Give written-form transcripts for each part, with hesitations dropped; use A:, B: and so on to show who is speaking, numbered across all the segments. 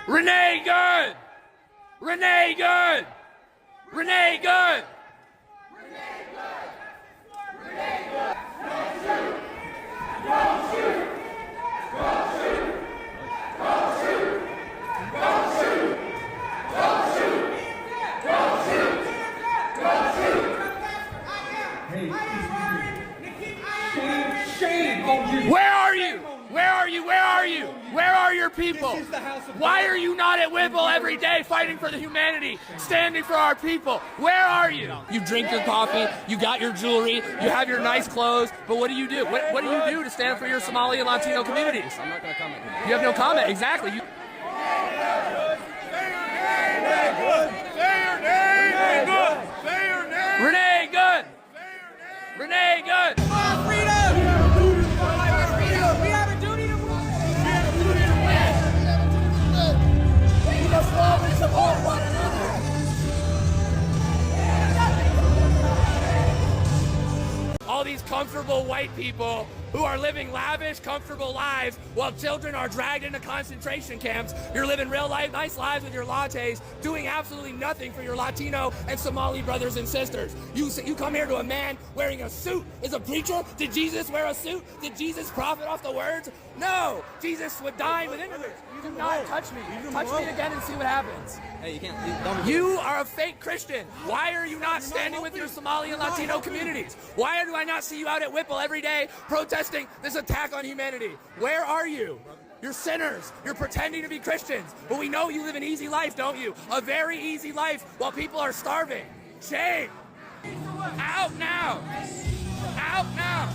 A: Renee Good! Renee Good! Renee Good! Where are you? Where are you? Where are you? Where are your people? Why are you not at Whipple every day fighting for the humanity, standing for our people? Where are you? You drink your coffee, you got your jewelry, you have your nice clothes, but what do you do? What do you do to stand for your Somali and Latino communities?
B: I'm not going to comment.
A: You have no comment, exactly.
C: Say your name! Say your name!
A: Renee Good! Renee Good! All these comfortable white people who are living lavish, comfortable lives while children are dragged into concentration camps. You're living real life, nice lives with your lattes, doing absolutely nothing for your Latino and Somali brothers and sisters. You come here to a man wearing a suit. Is a preacher? Did Jesus wear a suit? Did Jesus profit off the words? No. Jesus would dine with immigrants. Do not touch me. Touch me again and see what happens.
B: Hey, you can't.
A: You are a fake Christian. Why are you not standing with your Somali and Latino communities? Why do I not see you out at Whipple every day protesting this attack on humanity? Where are you? You're sinners. You're pretending to be Christians. But we know you live an easy life, don't you? A very easy life while people are starving. Shame. Out now. Out now.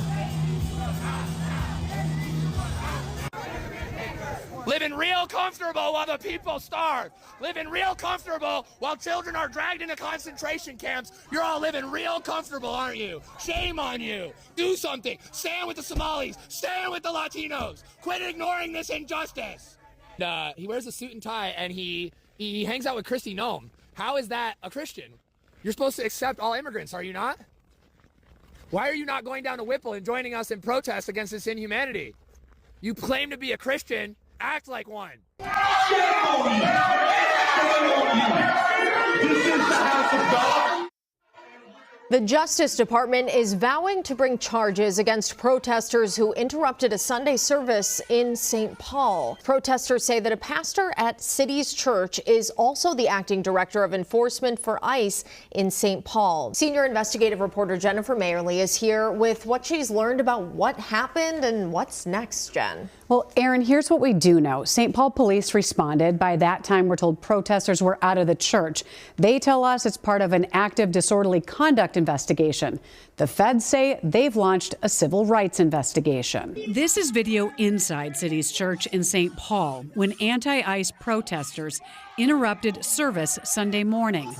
A: Living real comfortable while the people starve. Living real comfortable while children are dragged into concentration camps. You're all living real comfortable, aren't you? Shame on you. Do something. Stand with the Somalis. Stand with the Latinos. Quit ignoring this injustice. He wears a suit and tie and he hangs out with Kristi Noem. How is that a Christian? You're supposed to accept all immigrants, are you not? Why are you not going down to Whipple and joining us in protest against this inhumanity? You claim to be a Christian. Act like one.
C: Shame on you! Shame on you! This is the house of God.
D: The Justice Department is vowing to bring charges against protesters who interrupted a Sunday service in St. Paul. Protesters say that a pastor at City's Church is also the acting director of enforcement for ICE in St. Paul. Senior investigative reporter Jennifer Mayerly is here with what she's learned about what happened and what's next, Jen.
E: Well, Aaron, here's what we do know. St. Paul police responded. By that time, we're told protesters were out of the church. They tell us it's part of an active disorderly conduct investigation. The feds say they've launched a civil rights investigation.
F: This is video inside City's Church in St. Paul when anti-ICE protesters interrupted service Sunday morning.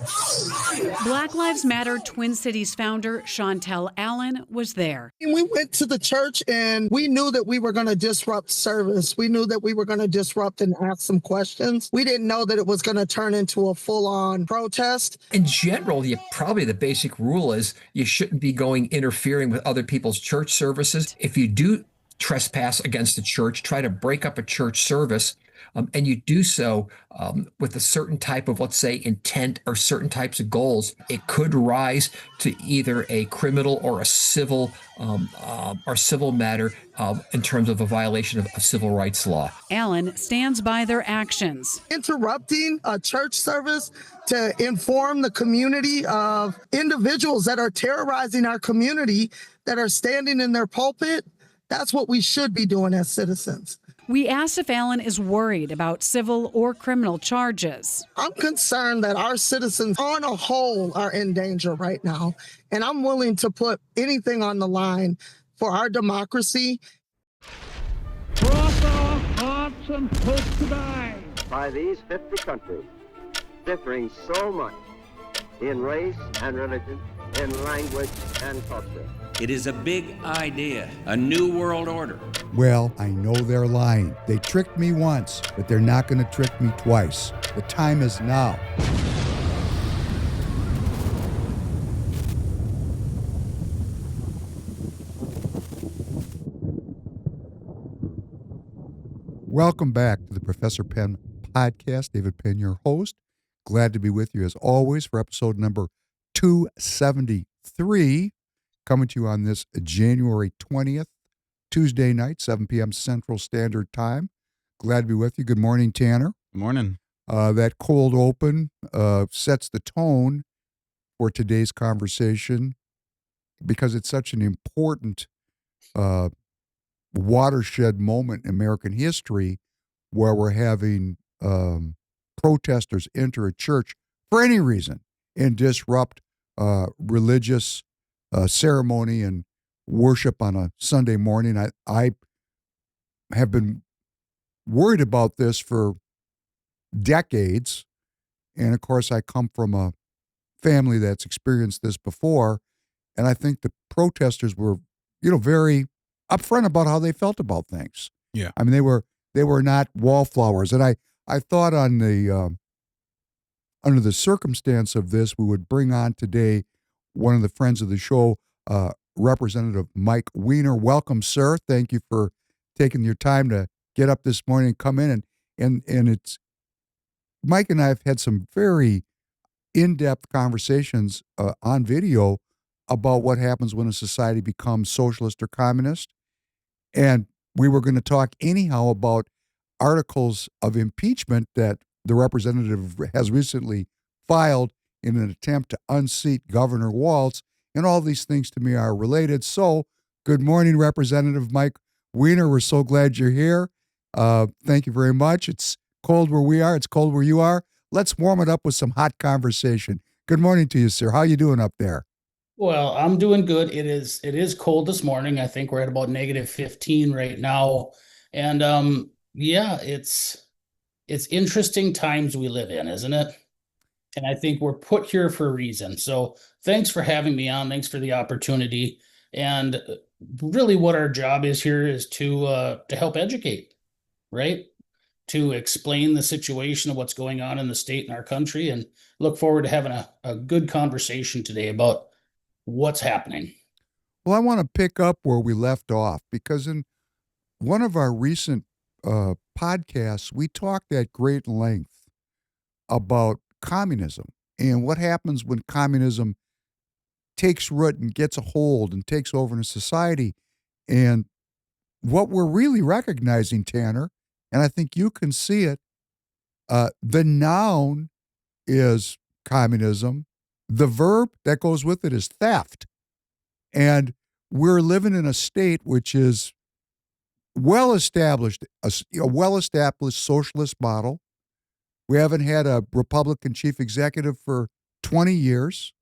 F: Black Lives Matter Twin Cities founder Chantel Allen was there.
G: We went to the church and we knew that we were going to disrupt service. We knew that we were going to disrupt and ask some questions. We didn't know that it was going to turn into a full-on protest.
H: In general, probably the basic rule is you shouldn't be interfering with other people's church services. If you do trespass against the church, try to break up a church service, and you do so with a certain type of, let's say, intent or certain types of goals, it could rise to either a criminal or a civil matter in terms of a violation of civil rights law.
F: Allen stands by their actions.
G: Interrupting a church service to inform the community of individuals that are terrorizing our community, that are standing in their pulpit, that's what we should be doing as citizens.
F: We asked if Allen is worried about civil or criminal charges.
G: I'm concerned that our citizens on a whole are in danger right now, and I'm willing to put anything on the line for our democracy.
C: Cross our hearts and hope to die.
I: By these 50 countries, differing so much in race and religion, in language and culture.
J: It is a big idea, a new world order.
K: Well, I know they're lying. They tricked me once, but they're not going to trick me twice. The time is now. Welcome back to the Professor Penn podcast. David Penn, your host. Glad to be with you as always for episode number 273, coming to you on this January 20th, Tuesday night, 7 p.m. Central Standard Time. Glad to be with you. Good morning, Tanner.
B: Good morning.
K: That cold open sets the tone for today's conversation because it's such an important watershed moment in American history where we're having protesters enter a church for any reason and disrupt religious ceremony and worship on a Sunday morning. I have been worried about this for decades. And of course, I come from a family that's experienced this before. And I think the protesters were, very upfront about how they felt about things.
B: Yeah.
K: I mean, they were not wallflowers. And I thought on the under the circumstance of this, we would bring on today one of the friends of the show, Representative Mike Wiener. Welcome, sir. Thank you for taking your time to get up this morning and come in. And it's Mike and I have had some very in-depth conversations on video about what happens when a society becomes socialist or communist. And we were going to talk anyhow about articles of impeachment that the representative has recently filed in an attempt to unseat Governor Walz. And all these things to me are related. So good morning, Representative Mike Wiener. We're so glad you're here. Thank you very much. It's cold where we are. It's cold where you are. Let's warm it up with some hot conversation. Good morning to you, sir. How you doing up there?
L: Well, I'm doing good. It is cold this morning. I think we're at about -15 right now. And yeah, it's interesting times we live in, isn't it? And I think we're put here for a reason. So thanks for having me on. Thanks for the opportunity. And really what our job is here is to help educate, right? To explain the situation of what's going on in the state and our country, and look forward to having a good conversation today about what's happening.
K: Well, I want to pick up where we left off because in one of our recent podcasts, we talked at great length about communism and what happens when communism takes root and gets a hold and takes over in a society. And what we're really recognizing, Tanner, and I think you can see it, the noun is communism. The verb that goes with it is theft. And we're living in a state which is well-established, a well-established socialist model. We haven't had a Republican chief executive for 20 years.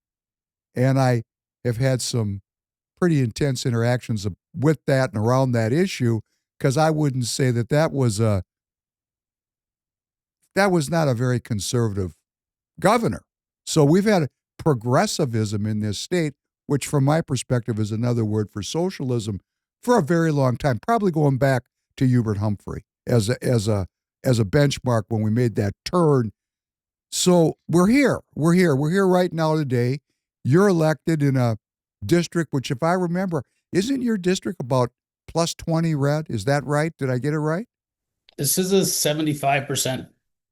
K: And I have had some pretty intense interactions with that and around that issue, because I wouldn't say that was not a very conservative governor. So we've had progressivism in this state, which from my perspective is another word for socialism, for a very long time, probably going back to Hubert Humphrey as a benchmark when we made that turn. So we're here right now today. You're elected in a district, which if I remember, isn't your district about plus 20 red? Is that right? Did I get it right?
L: This is a 75%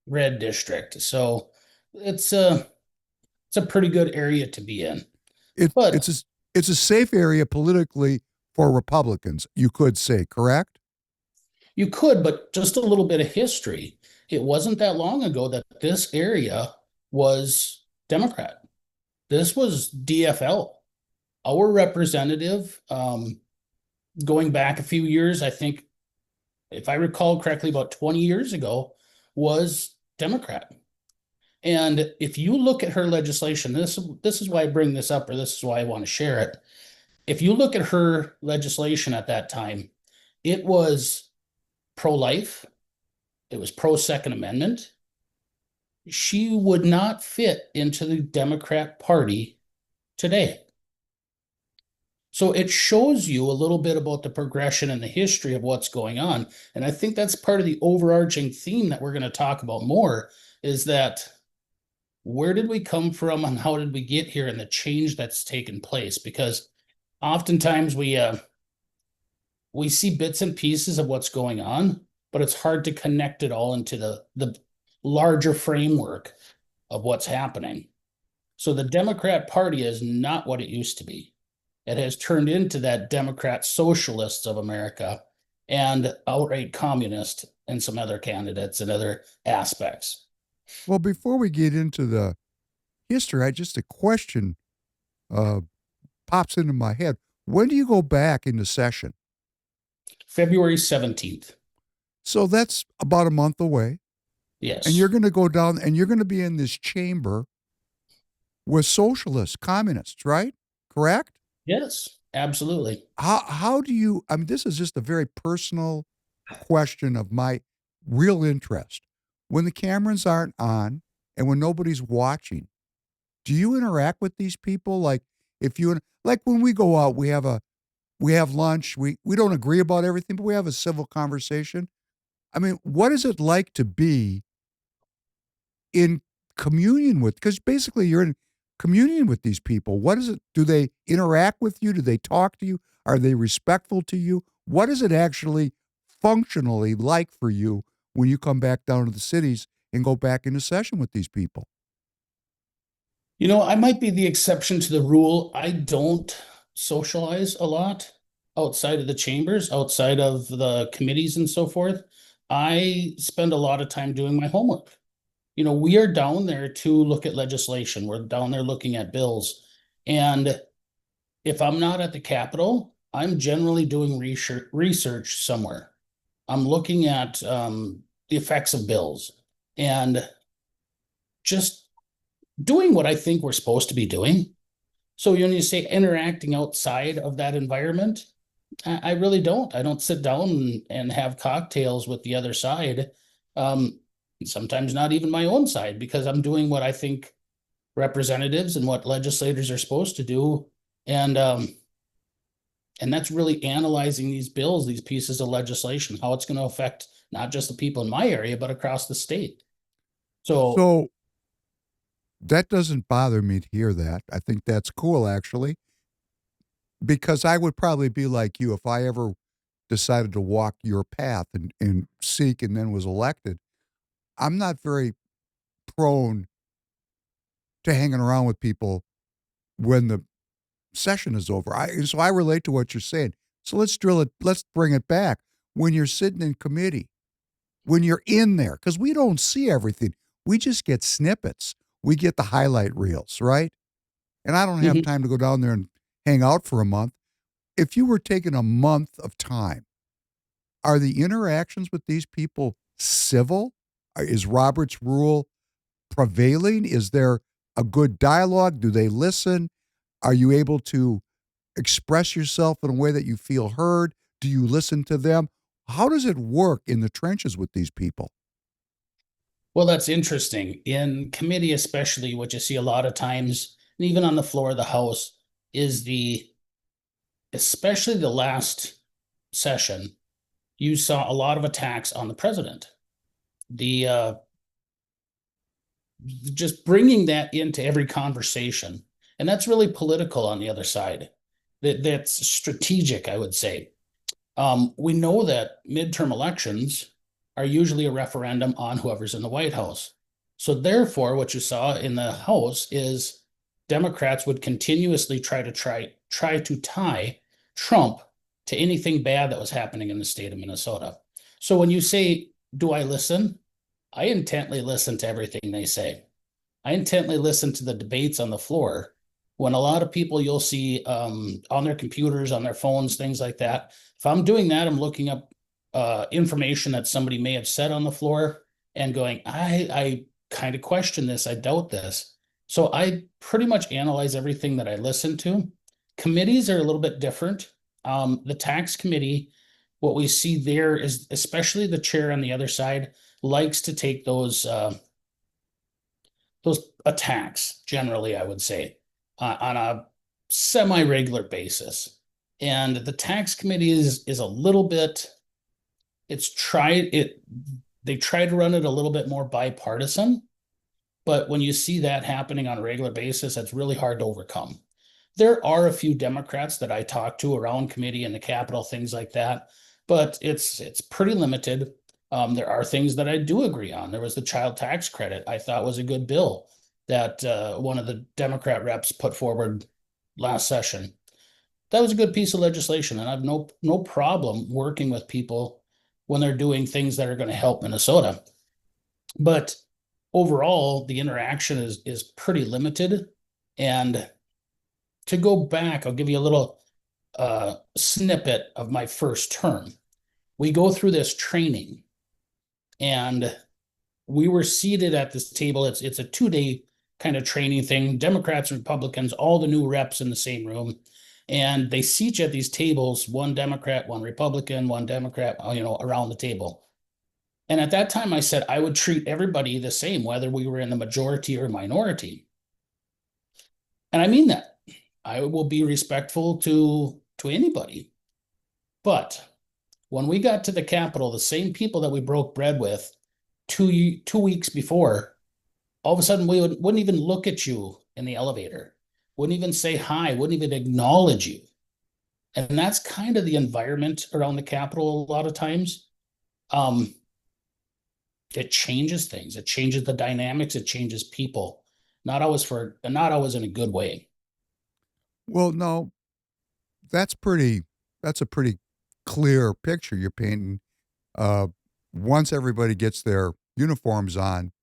L: red district. So it's a pretty good area to be in.
K: It's a safe area politically for Republicans, you could say, correct?
L: You could, but just a little bit of history. It wasn't that long ago that this area was Democrat. This was DFL. Our representative, going back a few years, I think, if I recall correctly, about 20 years ago, was Democrat. And if you look at her legislation, this is why I bring this up, or this is why I want to share it. If you look at her legislation at that time, it was pro-life. It was pro-Second Amendment. She would not fit into the Democrat Party today. So it shows you a little bit about the progression and the history of what's going on. And I think that's part of the overarching theme that we're going to talk about more, is that where did we come from and how did we get here, and the change that's taken place? Because oftentimes we see bits and pieces of what's going on, but it's hard to connect it all into the larger framework of what's happening. So the Democrat Party is not what it used to be. It has turned into that Democrat Socialists of America and outright communist and some other candidates and other aspects.
K: Well, before we get into the history, just a question pops into my head. When do you go back into session?
L: February 17th.
K: So that's about a month away.
L: Yes.
K: And you're going to go down and you're going to be in this chamber with socialists, communists, right? Correct?
L: Yes, absolutely.
K: How do you, I mean, this is just a very personal question of my real interest. When the cameras aren't on and when nobody's watching, do you interact with these people? Like like when we go out, we have lunch, we don't agree about everything, but we have a civil conversation. I mean, what is it like to be in communion with, because basically you're in communion with these people. What is it? Do they interact with you? Do they talk to you? Are they respectful to you? What is it actually functionally like for you when you come back down to the cities and go back into session with these people?
L: You know, I might be the exception to the rule. I don't socialize a lot outside of the chambers, outside of the committees and so forth. I spend a lot of time doing my homework. You know, we are down there to look at legislation. We're down there looking at bills. And if I'm not at the Capitol, I'm generally doing research somewhere. I'm looking at the effects of bills and just doing what I think we're supposed to be doing. So when you say interacting outside of that environment, I really don't. I don't sit down and have cocktails with the other side. Sometimes not even my own side, because I'm doing what I think representatives and what legislators are supposed to do. And that's really analyzing these bills, these pieces of legislation, how it's going to affect not just the people in my area, but across the state. So
K: that doesn't bother me to hear that. I think that's cool, actually, because I would probably be like you if I ever decided to walk your path and seek and then was elected. I'm not very prone to hanging around with people when the session is over. So I relate to what you're saying. So let's drill it. Let's bring it back. When you're sitting in committee, when you're in there, because we don't see everything. We just get snippets. We get the highlight reels, right? And I don't have time to go down there and hang out for a month. If you were taking a month of time, are the interactions with these people civil? Is Robert's rule prevailing? Is there a good dialogue? Do they listen? Are you able to express yourself in a way that you feel heard? Do you listen to them? How does it work in the trenches with these people?
L: Well, that's interesting. In committee, especially, what you see a lot of times, and even on the floor of the House, is especially the last session, you saw a lot of attacks on the president. Just bringing that into every conversation. And that's really political on the other side. That's strategic, I would say. We know that midterm elections are usually a referendum on whoever's in the White House. So therefore, what you saw in the House is Democrats would continuously try to tie Trump to anything bad that was happening in the state of Minnesota. So when you say, do I listen? I intently listen to everything they say. I intently listen to the debates on the floor. When a lot of people you'll see on their computers, on their phones, things like that. If I'm doing that, I'm looking up information that somebody may have said on the floor and going, I kind of question this. I doubt this. So I pretty much analyze everything that I listen to. Committees are a little bit different. The tax committee, what we see there is, especially the chair on the other side, likes to take those attacks, generally, I would say, on a semi-regular basis. And the tax committee is a little bit, they try to run it a little bit more bipartisan, but when you see that happening on a regular basis, that's really hard to overcome. There are a few Democrats that I talk to around committee and the Capitol, things like that, but it's pretty limited. There are things that I do agree on. There was the child tax credit I thought was a good bill that one of the Democrat reps put forward last session. That was a good piece of legislation, and I have no problem working with people when they're doing things that are going to help Minnesota. But overall, the interaction is pretty limited. And to go back, I'll give you a little snippet of my first term. We go through this training, and we were seated at this table. It's a 2-day kind of training thing. Democrats and Republicans, all the new reps in the same room. And they seat you at these tables, one Democrat, one Republican, one Democrat, around the table. And at that time, I said I would treat everybody the same, whether we were in the majority or minority. And I mean that. I will be respectful to anybody. But when we got to the Capitol, the same people that we broke bread with two weeks before, all of a sudden we wouldn't even look at you in the elevator, wouldn't even say hi, wouldn't even acknowledge you. And that's kind of the environment around the Capitol a lot of times. It changes things. It changes the dynamics. It changes people. Not always in a good way.
K: Well, no, that's a pretty clear picture you're painting. Once everybody gets their uniforms on,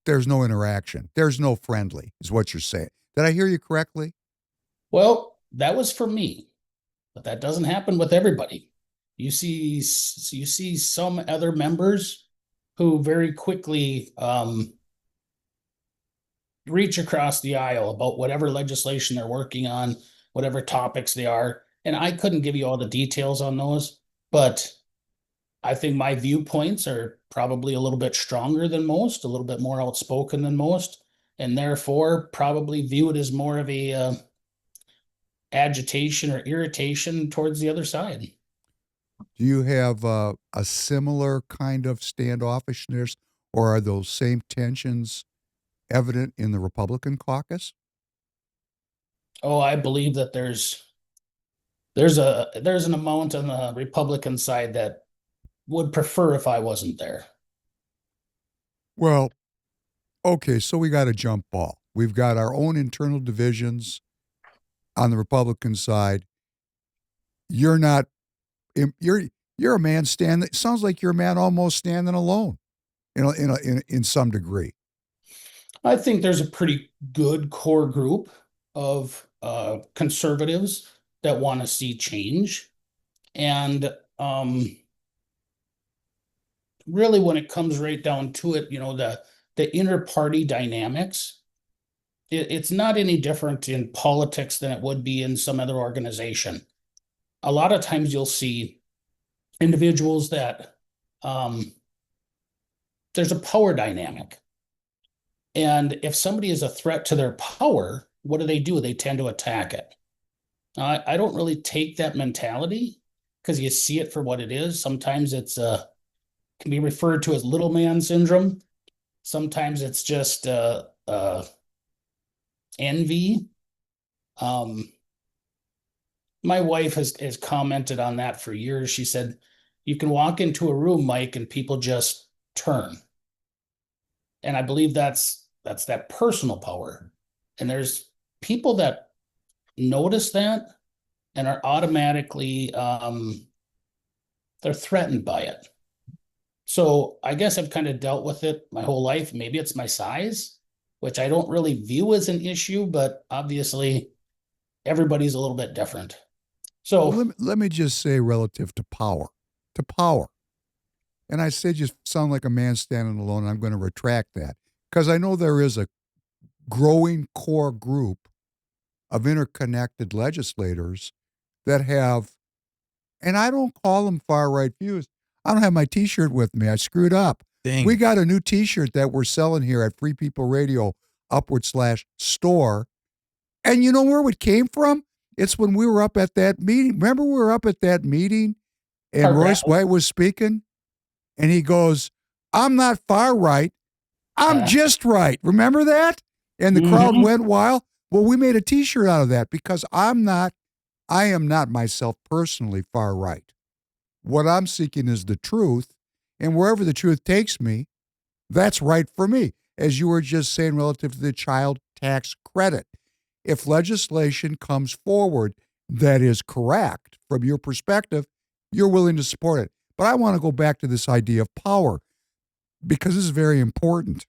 K: there's no interaction. There's no friendly, is what you're saying. Did I hear you correctly?
L: Well, that was for me, but that doesn't happen with everybody. You see some other members who very quickly reach across the aisle about whatever legislation they're working on, whatever topics they are. And I couldn't give you all the details on those, but I think my viewpoints are probably a little bit stronger than most, a little bit more outspoken than most, and therefore probably view it as more of a agitation or irritation towards the other side.
K: Do you have a similar kind of standoffishness, or are those same tensions evident in the Republican caucus?
L: Oh, I believe that there's an amount on the Republican side that would prefer if I wasn't there.
K: Well, okay, so we got a jump ball. We've got our own internal divisions on the Republican side. You're not, you're a man standing, it sounds like you're a man almost standing alone, in some degree.
L: I think there's a pretty good core group of conservatives that want to see change. And really, when it comes right down to it, the inner party dynamics, it's not any different in politics than it would be in some other organization. A lot of times you'll see individuals that there's a power dynamic. And if somebody is a threat to their power, what do? They tend to attack it. I don't really take that mentality because you see it for what it is. Sometimes it's can be referred to as little man syndrome. Sometimes it's just envy. My wife has commented on that for years. She said, you can walk into a room, Mike, and people just turn. And I believe that's that personal power. And there's people that notice that and are automatically they're threatened by it. So I guess I've kind of dealt with it my whole life. Maybe it's my size, which I don't really view as an issue, but obviously everybody's a little bit different. So
K: well, let me just say relative to power, and I said you sound like a man standing alone, and I'm going to retract that because I know there is a growing core group of interconnected legislators that have, and I don't call them far-right views. I don't have my T-shirt with me. I screwed up.
B: Dang.
K: We got a new T-shirt that we're selling here at Free People Radio /store. And you know where it came from? It's when we were up at that meeting. Remember we were up at that meeting and Royce White was speaking? And he goes, I'm not far right. I'm just right. Remember that? And the crowd went wild. Well, we made a T-shirt out of that because I am not myself personally far right. What I'm seeking is the truth, and wherever the truth takes me, that's right for me. As you were just saying relative to the child tax credit, if legislation comes forward that is correct from your perspective, you're willing to support it. But I want to go back to this idea of power, because this is very important.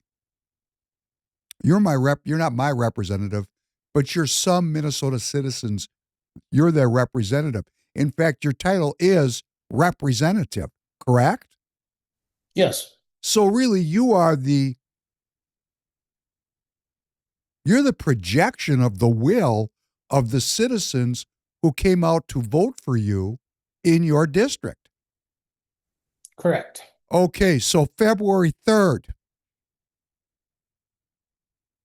K: You're not my representative, but you're some Minnesota citizens. You're their representative. In fact, your title is representative, correct?
L: Yes.
K: So really, you're the projection of the will of the citizens who came out to vote for you in your district.
L: Correct.
K: Okay, so February 3rd.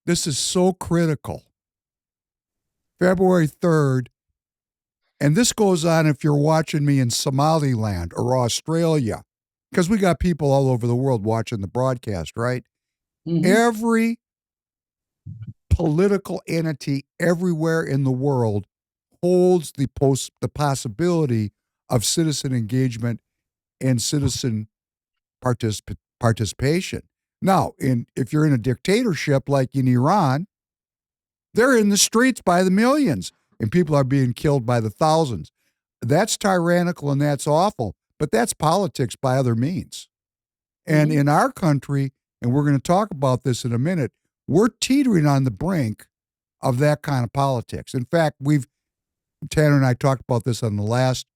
K: This is so critical. February 3rd, and this goes on if you're watching me in Somaliland or Australia, because we got people all over the world watching the broadcast, right?
L: Mhm.
K: Every political entity everywhere in the world holds the possibility of citizen engagement and citizen participation. Now, if you're in a dictatorship like in Iran, they're in the streets by the millions and people are being killed by the thousands. That's tyrannical and that's awful, but that's politics by other means. And in our country, and we're going to talk about this in a minute, we're teetering on the brink of that kind of politics. In fact, Tanner and I talked about this on the last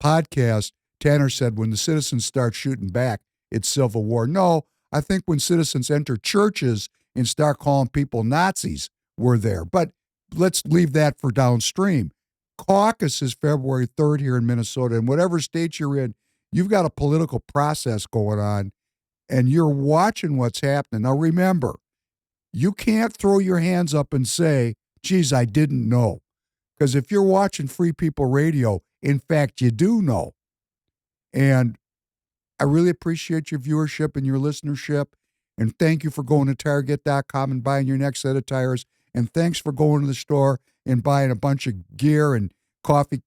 K: podcast. Tanner said when the citizens start shooting back, it's civil war. No, I think when citizens enter churches and start calling people Nazis, we're there. But let's leave that for downstream. Caucus is February 3rd here in Minnesota, and whatever state you're in, you've got a political process going on, and you're watching what's happening. Now, remember, you can't throw your hands up and say, geez, I didn't know. Because if you're watching Free People Radio, in fact, you do know. And I really appreciate your viewership and your listenership. And thank you for going to Target.com and buying your next set of tires. And thanks for going to the store and buying a bunch of gear and coffee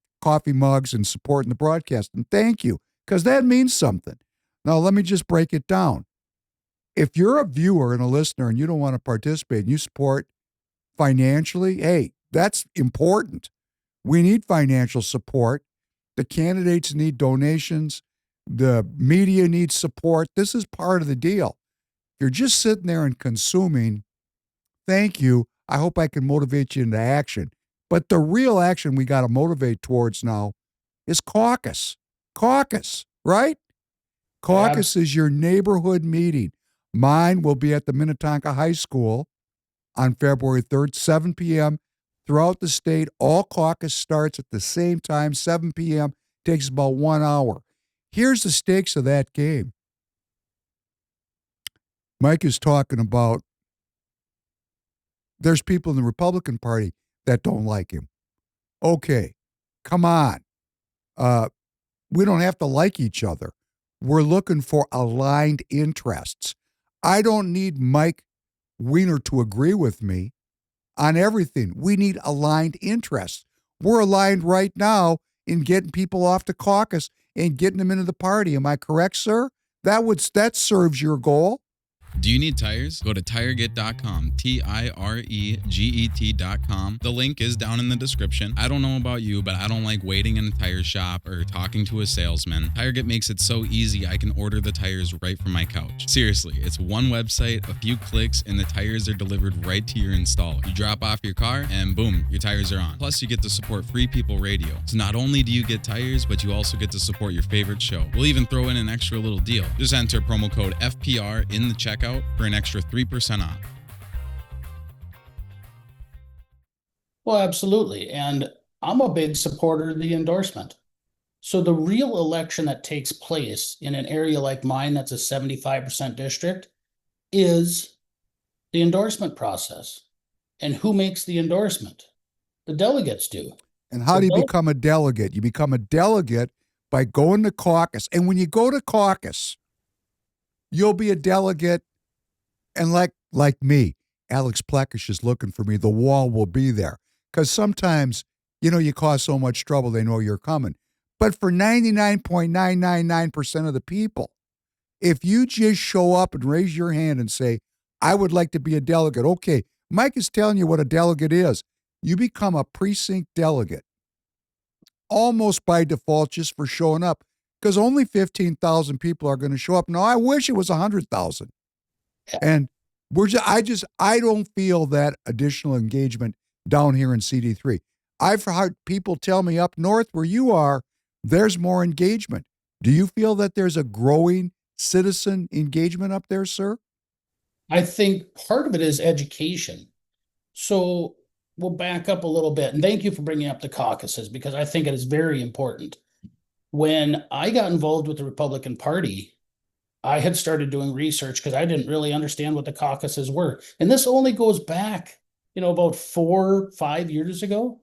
K: mugs and supporting the broadcast. And thank you, because that means something. Now, let me just break it down. If you're a viewer and a listener and you don't want to participate and you support financially, hey, that's important. We need financial support. The candidates need donations. The media needs support. This is part of the deal. If you're just sitting there and consuming, thank you. I hope I can motivate you into action. But the real action we got to motivate towards now is caucus. Caucus, right? Caucus is your neighborhood meeting. Mine will be at the Minnetonka High School on February 3rd, 7 p.m. Throughout the state, all caucus starts at the same time, 7 p.m., takes about 1 hour. Here's the stakes of that game. Mike is talking about there's people in the Republican Party that don't like him. Okay, come on. We don't have to like each other. We're looking for aligned interests. I don't need Mike Wiener to agree with me on everything. We need aligned interests. We're aligned right now in getting people off the caucus and getting them into the party. Am I correct, sir? That serves your goal.
B: Do you need tires? Go to tireget.com, TIREGET.com. The link is down in the description. I don't know about you, but I don't like waiting in a tire shop or talking to a salesman. TireGet makes it so easy I can order the tires right from my couch. Seriously, it's one website, a few clicks, and the tires are delivered right to your installer. You drop off your car and boom, your tires are on. Plus, you get to support Free People Radio. So not only do you get tires, but you also get to support your favorite show. We'll even throw in an extra little deal. Just enter promo code FPR in the checkout for an extra 3% off.
L: Well, absolutely. And I'm a big supporter of the endorsement. So the real election that takes place in an area like mine that's a 75% district is the endorsement process. And who makes the endorsement? The delegates do.
K: And how do you become a delegate? You become a delegate by going to caucus. And when you go to caucus, you'll be a delegate. And like me, Alex Plekish is looking for me. The wall will be there. Because sometimes, you cause so much trouble, they know you're coming. But for 99.999% of the people, if you just show up and raise your hand and say, I would like to be a delegate. Okay, Mike is telling you what a delegate is. You become a precinct delegate almost by default just for showing up, because only 15,000 people are going to show up. Now, I wish it was 100,000. And I don't feel that additional engagement down here in CD3. I've heard people tell me up north where you are, there's more engagement. Do you feel that there's a growing citizen engagement up there, sir?
L: I think part of it is education. So we'll back up a little bit. And thank you for bringing up the caucuses, because I think it is very important. When I got involved with the Republican Party, I had started doing research because I didn't really understand what the caucuses were. And this only goes back, about 4 or 5 years ago.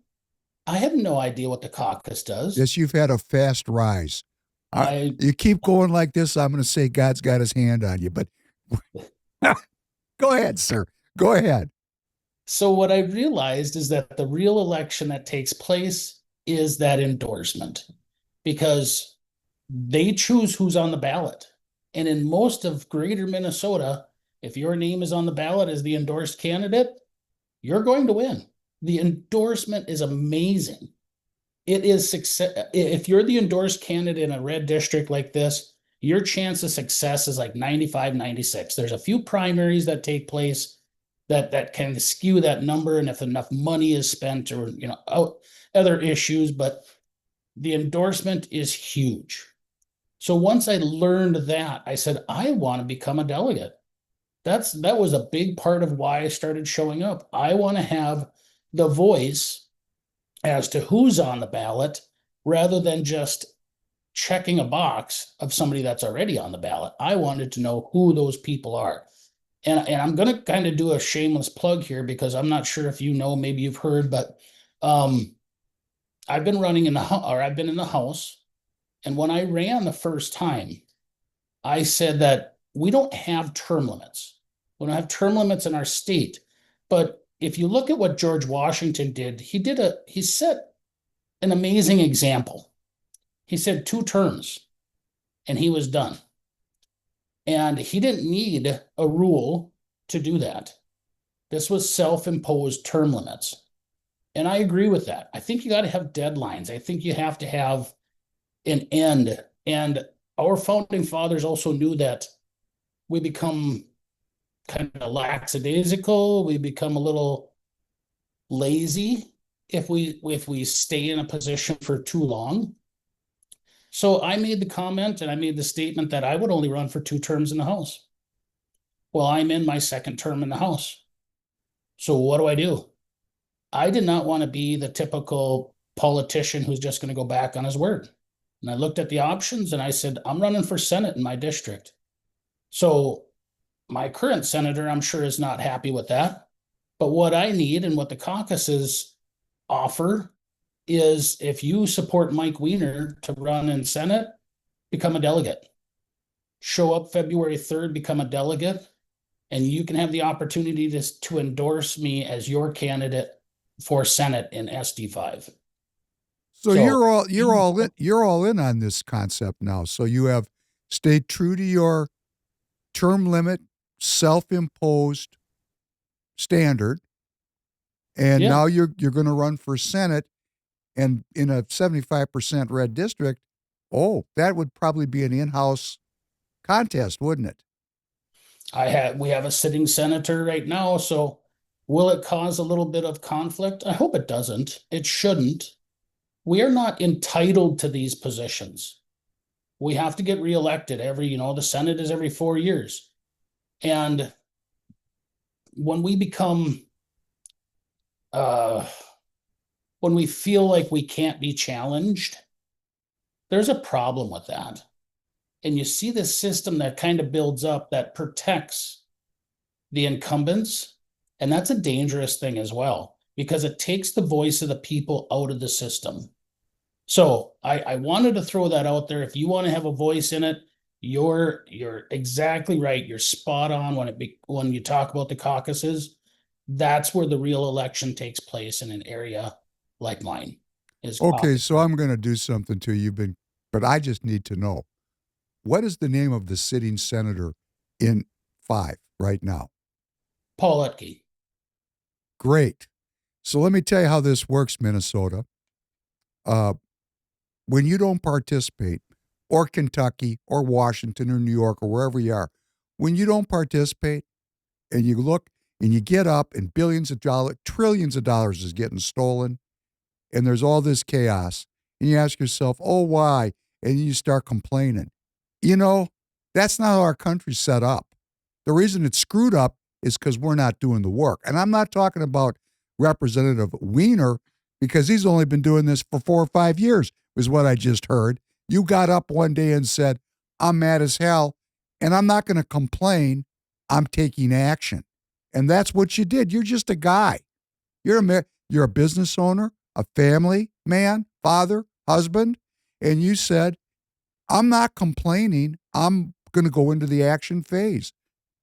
L: I had no idea what the caucus does.
K: Yes, you've had a fast rise. You keep going like this, I'm going to say God's got his hand on you. But go ahead, sir. Go ahead.
L: So what I realized is that the real election that takes place is that endorsement, because they choose who's on the ballot. And in most of greater Minnesota, if your name is on the ballot as the endorsed candidate, you're going to win. The endorsement is amazing. It is success. If you're the endorsed candidate in a red district like this, your chance of success is like 95, 96. There's a few primaries that take place that can skew that number, and if enough money is spent or other issues, but the endorsement is huge. So once I learned that, I said, I want to become a delegate. That was a big part of why I started showing up. I want to have the voice as to who's on the ballot rather than just checking a box of somebody that's already on the ballot. I wanted to know who those people are. And I'm going to kind of do a shameless plug here, because I'm not sure if maybe you've heard, but I've been running I've been in the House. And when I ran the first time, I said that we don't have term limits. We don't have term limits in our state. But if you look at what George Washington did, he set an amazing example. He said 2 terms and he was done. And he didn't need a rule to do that. This was self-imposed term limits. And I agree with that. I think you got to have deadlines. I think you have to have an end. And our founding fathers also knew that we become kind of lackadaisical. We become a little lazy if we stay in a position for too long. So I made the comment and I made the statement that I would only run for 2 terms in the House. Well, I'm in my 2nd term in the House. So what do? I did not want to be the typical politician who's just going to go back on his word. And I looked at the options and I said, I'm running for Senate in my district. So my current senator, I'm sure, is not happy with that. But what I need and what the caucuses offer is, if you support Mike Wiener to run in Senate, become a delegate. Show up February 3rd, become a delegate, and you can have the opportunity to endorse me as your candidate for Senate in SD5.
K: So you're all in on this concept now. So you have stayed true to your term limit, self-imposed standard, and now you're going to run for Senate. And in a 75% red district, that would probably be an in-house contest, wouldn't it?
L: We have a sitting senator right now, so will it cause a little bit of conflict? I hope it doesn't. It shouldn't. We are not entitled to these positions. We have to get reelected the Senate is every 4 years. And when we become when we feel like we can't be challenged, there's a problem with that. And you see this system that kind of builds up that protects the incumbents. And that's a dangerous thing as well, because it takes the voice of the people out of the system. So I wanted to throw that out there. If you want to have a voice in it, you're exactly right. You're spot on when you talk about the caucuses. That's where the real election takes place in an area like mine. is
K: Okay,
L: caucus.
K: so I'm going to do something to you, but I just need to know. What is the name of the sitting senator in 5 right now?
L: Paul Utke.
K: Great. So let me tell you how this works, Minnesota. When you don't participate, or Kentucky, or Washington, or New York, or wherever you are, when you don't participate and you look and you get up and billions of dollars, trillions of dollars is getting stolen, and there's all this chaos, and you ask yourself, oh, why? And you start complaining. You know, that's not how our country's set up. The reason it's screwed up is because we're not doing the work. And I'm not talking about Representative Wiener, because he's only been doing this for 4 or 5 years, is what I just heard. You got up one day and said, I'm mad as hell, and I'm not going to complain. I'm taking action. And that's what you did. You're just a guy. You're a business owner, a family man, father, husband, and you said, I'm not complaining. I'm going to go into the action phase.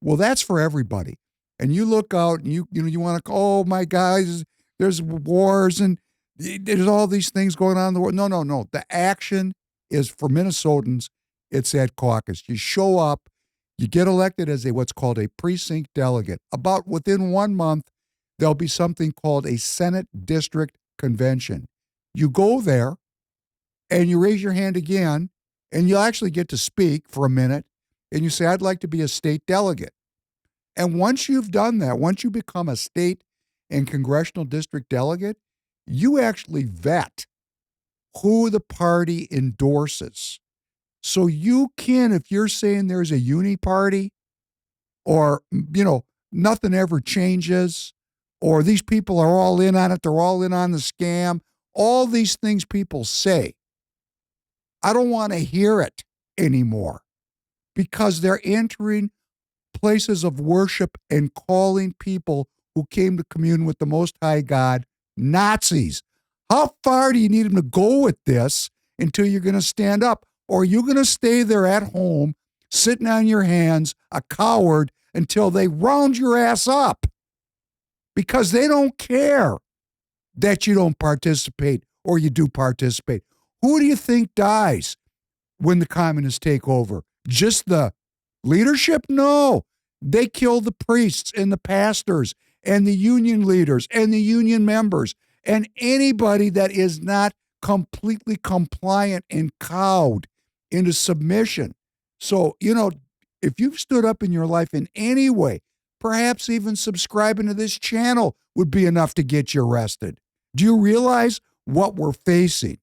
K: Well, that's for everybody. And you look out and you want to, oh my guys, there's wars and there's all these things going on in the world. No. The action is for Minnesotans. It's at caucus. You show up, you get elected as what's called a precinct delegate. About within 1 month, there'll be something called a Senate District Convention. You go there and you raise your hand again, and you'll actually get to speak for a minute, and you say, I'd like to be a state delegate. And once you've done that, once you become a state and congressional district delegate, you actually vet who the party endorses. So you can, if you're saying there's a uni party, or, nothing ever changes, or these people are all in on it, they're all in on the scam, all these things people say, I don't want to hear it anymore, because they're entering places of worship and calling people who came to commune with the Most High God Nazis. How far do you need them to go with this until you're going to stand up? Or are you going to stay there at home, sitting on your hands, a coward, until they round your ass up? Because they don't care that you don't participate or you do participate. Who do you think dies when the communists take over? Just the leadership? No. They kill the priests and the pastors and the union leaders and the union members and anybody that is not completely compliant and cowed into submission. So, if you've stood up in your life in any way, perhaps even subscribing to this channel would be enough to get you arrested. Do you realize what we're facing?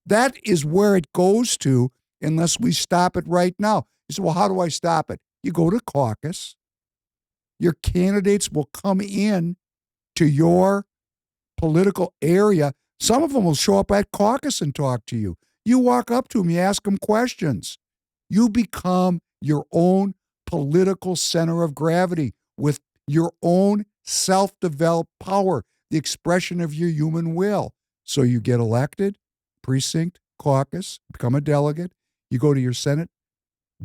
K: That is where it goes to unless we stop it right now. You say, well, how do I stop it? You go to caucus. Your candidates will come in to your political area. Some of them will show up at caucus and talk to you. You walk up to them, you ask them questions. You become your own political center of gravity with your own self-developed power, the expression of your human will. So you get elected, precinct, caucus, become a delegate. You go to your Senate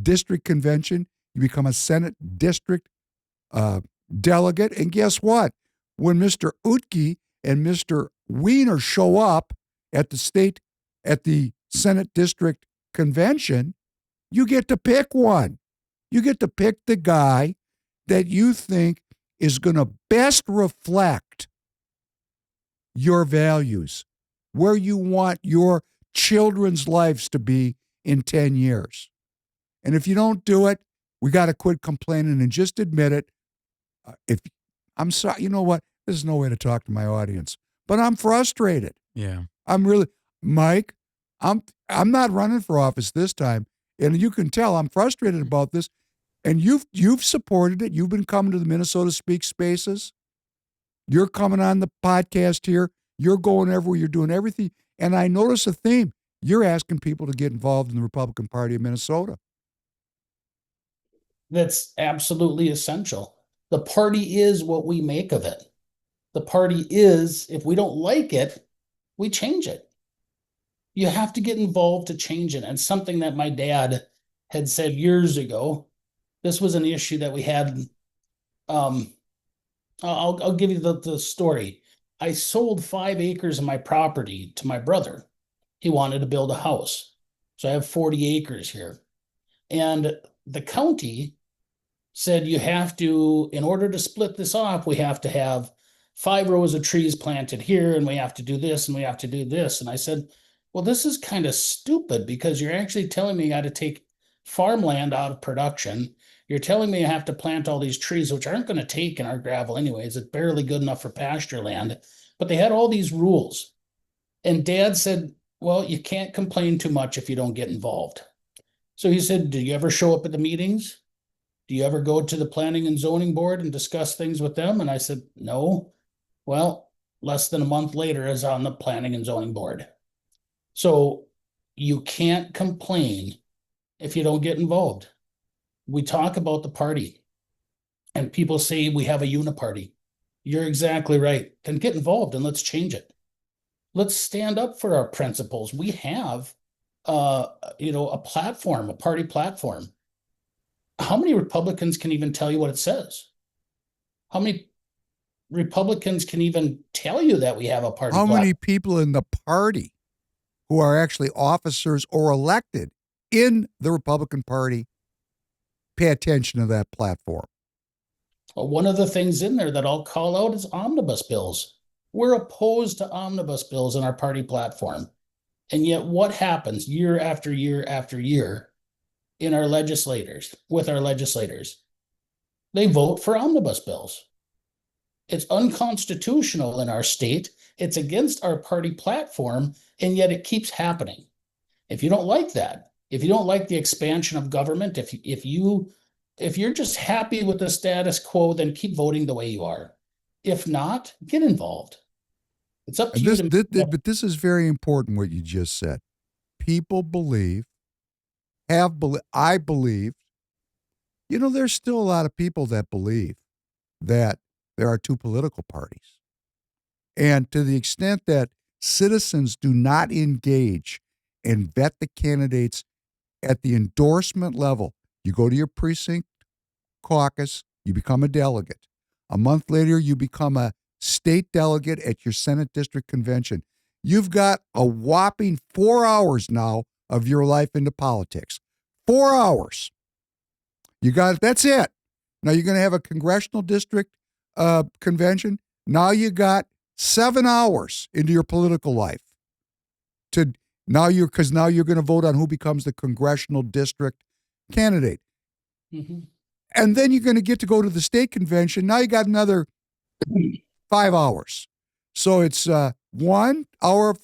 K: district convention. You become a Senate district delegate. And guess what? When Mr. Utke and Mr. Wiener show up at the Senate district convention, you get to pick one. You get to pick the guy that you think is going to best reflect your values, where you want your children's lives to be in 10 years. And if you don't do it, we got to quit complaining and just admit it. I'm sorry, you know what? There's no way to talk to my audience, but I'm frustrated.
B: Yeah.
K: Mike, I'm not running for office this time. And you can tell I'm frustrated about this. And you've supported it. You've been coming to the Minnesota Speak Spaces. You're coming on the podcast here. You're going everywhere. You're doing everything. And I notice a theme. You're asking people to get involved in the Republican Party of Minnesota.
L: That's absolutely essential. The party is what we make of it. The party is, if we don't like it, we change it. You have to get involved to change it. And something that my dad had said years ago, this was an issue that we had. I'll give you the story. I sold 5 acres of my property to my brother. He wanted to build a house. So I have 40 acres here. And the county said you have to, in order to split this off, we have to have 5 rows of trees planted here, and we have to do this, and we have to do this. And I said, well, this is kind of stupid because you're actually telling me I got to take farmland out of production. You're telling me I have to plant all these trees, which aren't going to take in our gravel anyways. It's barely good enough for pasture land. But they had all these rules. And Dad said, well, you can't complain too much if you don't get involved. So he said, do you ever show up at the meetings? Do you ever go to the planning and zoning board and discuss things with them? And I said, no. Well, less than a month later, I was on the planning and zoning board. So you can't complain if you don't get involved. We talk about the party and people say we have a uniparty. You're exactly right. Then get involved and let's change it. Let's stand up for our principles. We have, a platform, a party platform. How many Republicans can even tell you what it says? How many Republicans can even tell you that we have a party
K: How
L: platform?
K: many people in the party who are actually officers or elected in the Republican Party pay attention to that platform?
L: Well, one of the things in there that I'll call out is omnibus bills. We're opposed to omnibus bills in our party platform. And yet what happens year after year after year with our legislators? They vote for omnibus bills. It's unconstitutional in our state. It's against our party platform, and yet it keeps happening. If you don't like that, if you don't like the expansion of government, if you're just happy with the status quo, then keep voting the way you are. If not, get involved. It's up to you.
K: But this is very important what you just said. People I believe, there's still a lot of people that believe that there are two political parties. And to the extent that citizens do not engage and vet the candidates at the endorsement level, you go to your precinct caucus, you become a delegate. A month later, you become a state delegate at your Senate district convention. You've got a whopping 4 hours now of your life into politics. 4 hours. That's it. Now you're going to have a congressional district convention. Now you got 7 hours into your political life. Because now you're going to vote on who becomes the congressional district candidate.
L: Mm-hmm.
K: And then you're going to get to go to the state convention. Now you got another 5 hours. So it's 1 hour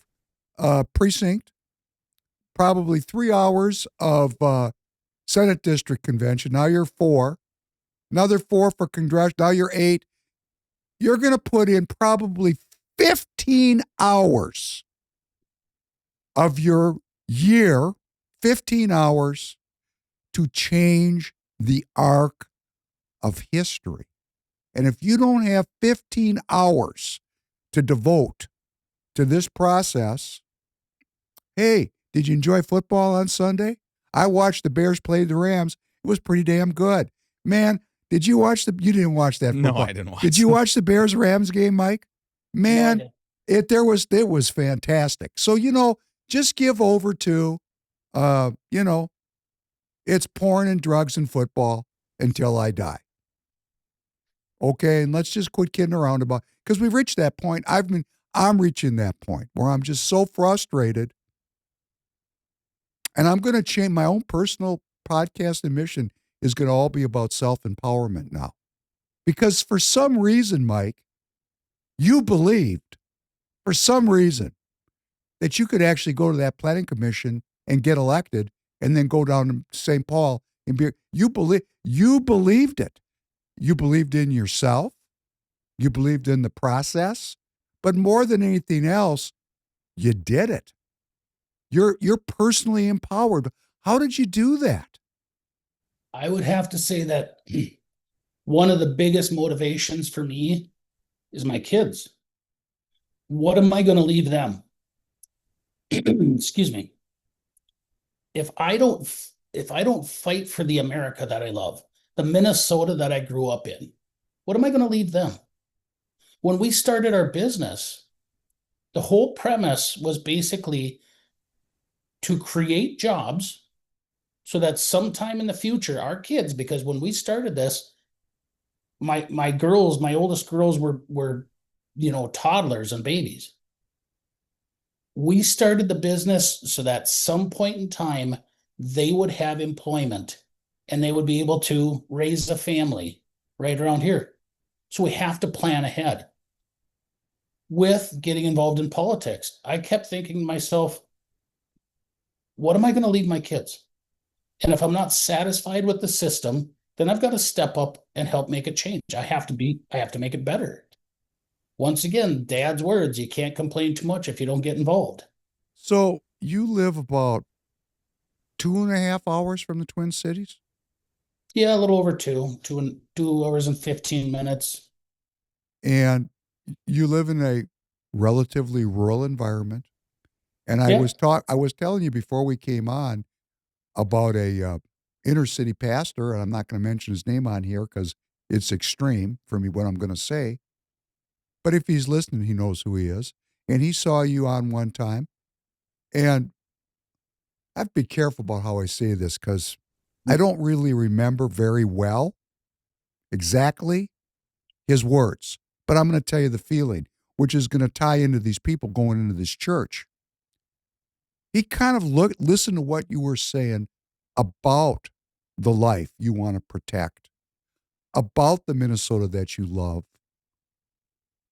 K: of precinct, probably 3 hours of Senate district convention. Now you're 4. Another 4 for congressional. Now you're 8. You're going to put in probably 15 hours of your year, 15 hours to change the arc of history. And if you don't have 15 hours to devote to this process, hey, did you enjoy football on Sunday? I watched the Bears play the Rams. It was pretty damn good. Man, did you watch you didn't watch that football.
B: No, I didn't watch
K: Did you watch the Bears-Rams game, Mike? Man,
L: No,
K: it was fantastic. So, just give over to, it's porn and drugs and football until I die. Okay, and let's just quit kidding around because we've reached that point. I'm reaching that point where I'm just so frustrated. And I'm going to change my own personal podcast and mission is going to all be about self-empowerment now. Because for some reason, Mike, you believed, for some reason, that you could actually go to that planning commission and get elected and then go down to St. Paul and you believed it. You believed in yourself. You believed in the process. But more than anything else, you did it. You're personally empowered. How did you do that?
L: I would have to say that one of the biggest motivations for me is my kids. What am I going to leave them? Excuse me. If I don't fight for the America that I love, the Minnesota that I grew up in, what am I going to leave them? When we started our business, the whole premise was basically to create jobs so that sometime in the future, our kids, because when we started this, my oldest girls were toddlers and babies. We started the business so that some point in time they would have employment and they would be able to raise a family right around here. So we have to plan ahead. With getting involved in politics, I kept thinking to myself, what am I going to leave my kids? And if I'm not satisfied with the system, then I've got to step up and help make a change. I have to make it better. Once again, Dad's words, you can't complain too much if you don't get involved.
K: So you live about 2.5 hours from the Twin Cities?
L: Yeah, a little over 2 hours and 15 minutes.
K: And you live in a relatively rural environment. And I was telling you before we came on about a inner city pastor, and I'm not going to mention his name on here because it's extreme for me what I'm going to say. But if he's listening, he knows who he is. And he saw you on one time. And I have to be careful about how I say this because I don't really remember very well exactly his words. But I'm going to tell you the feeling, which is going to tie into these people going into this church. He kind of listened to what you were saying about the life you want to protect, about the Minnesota that you love.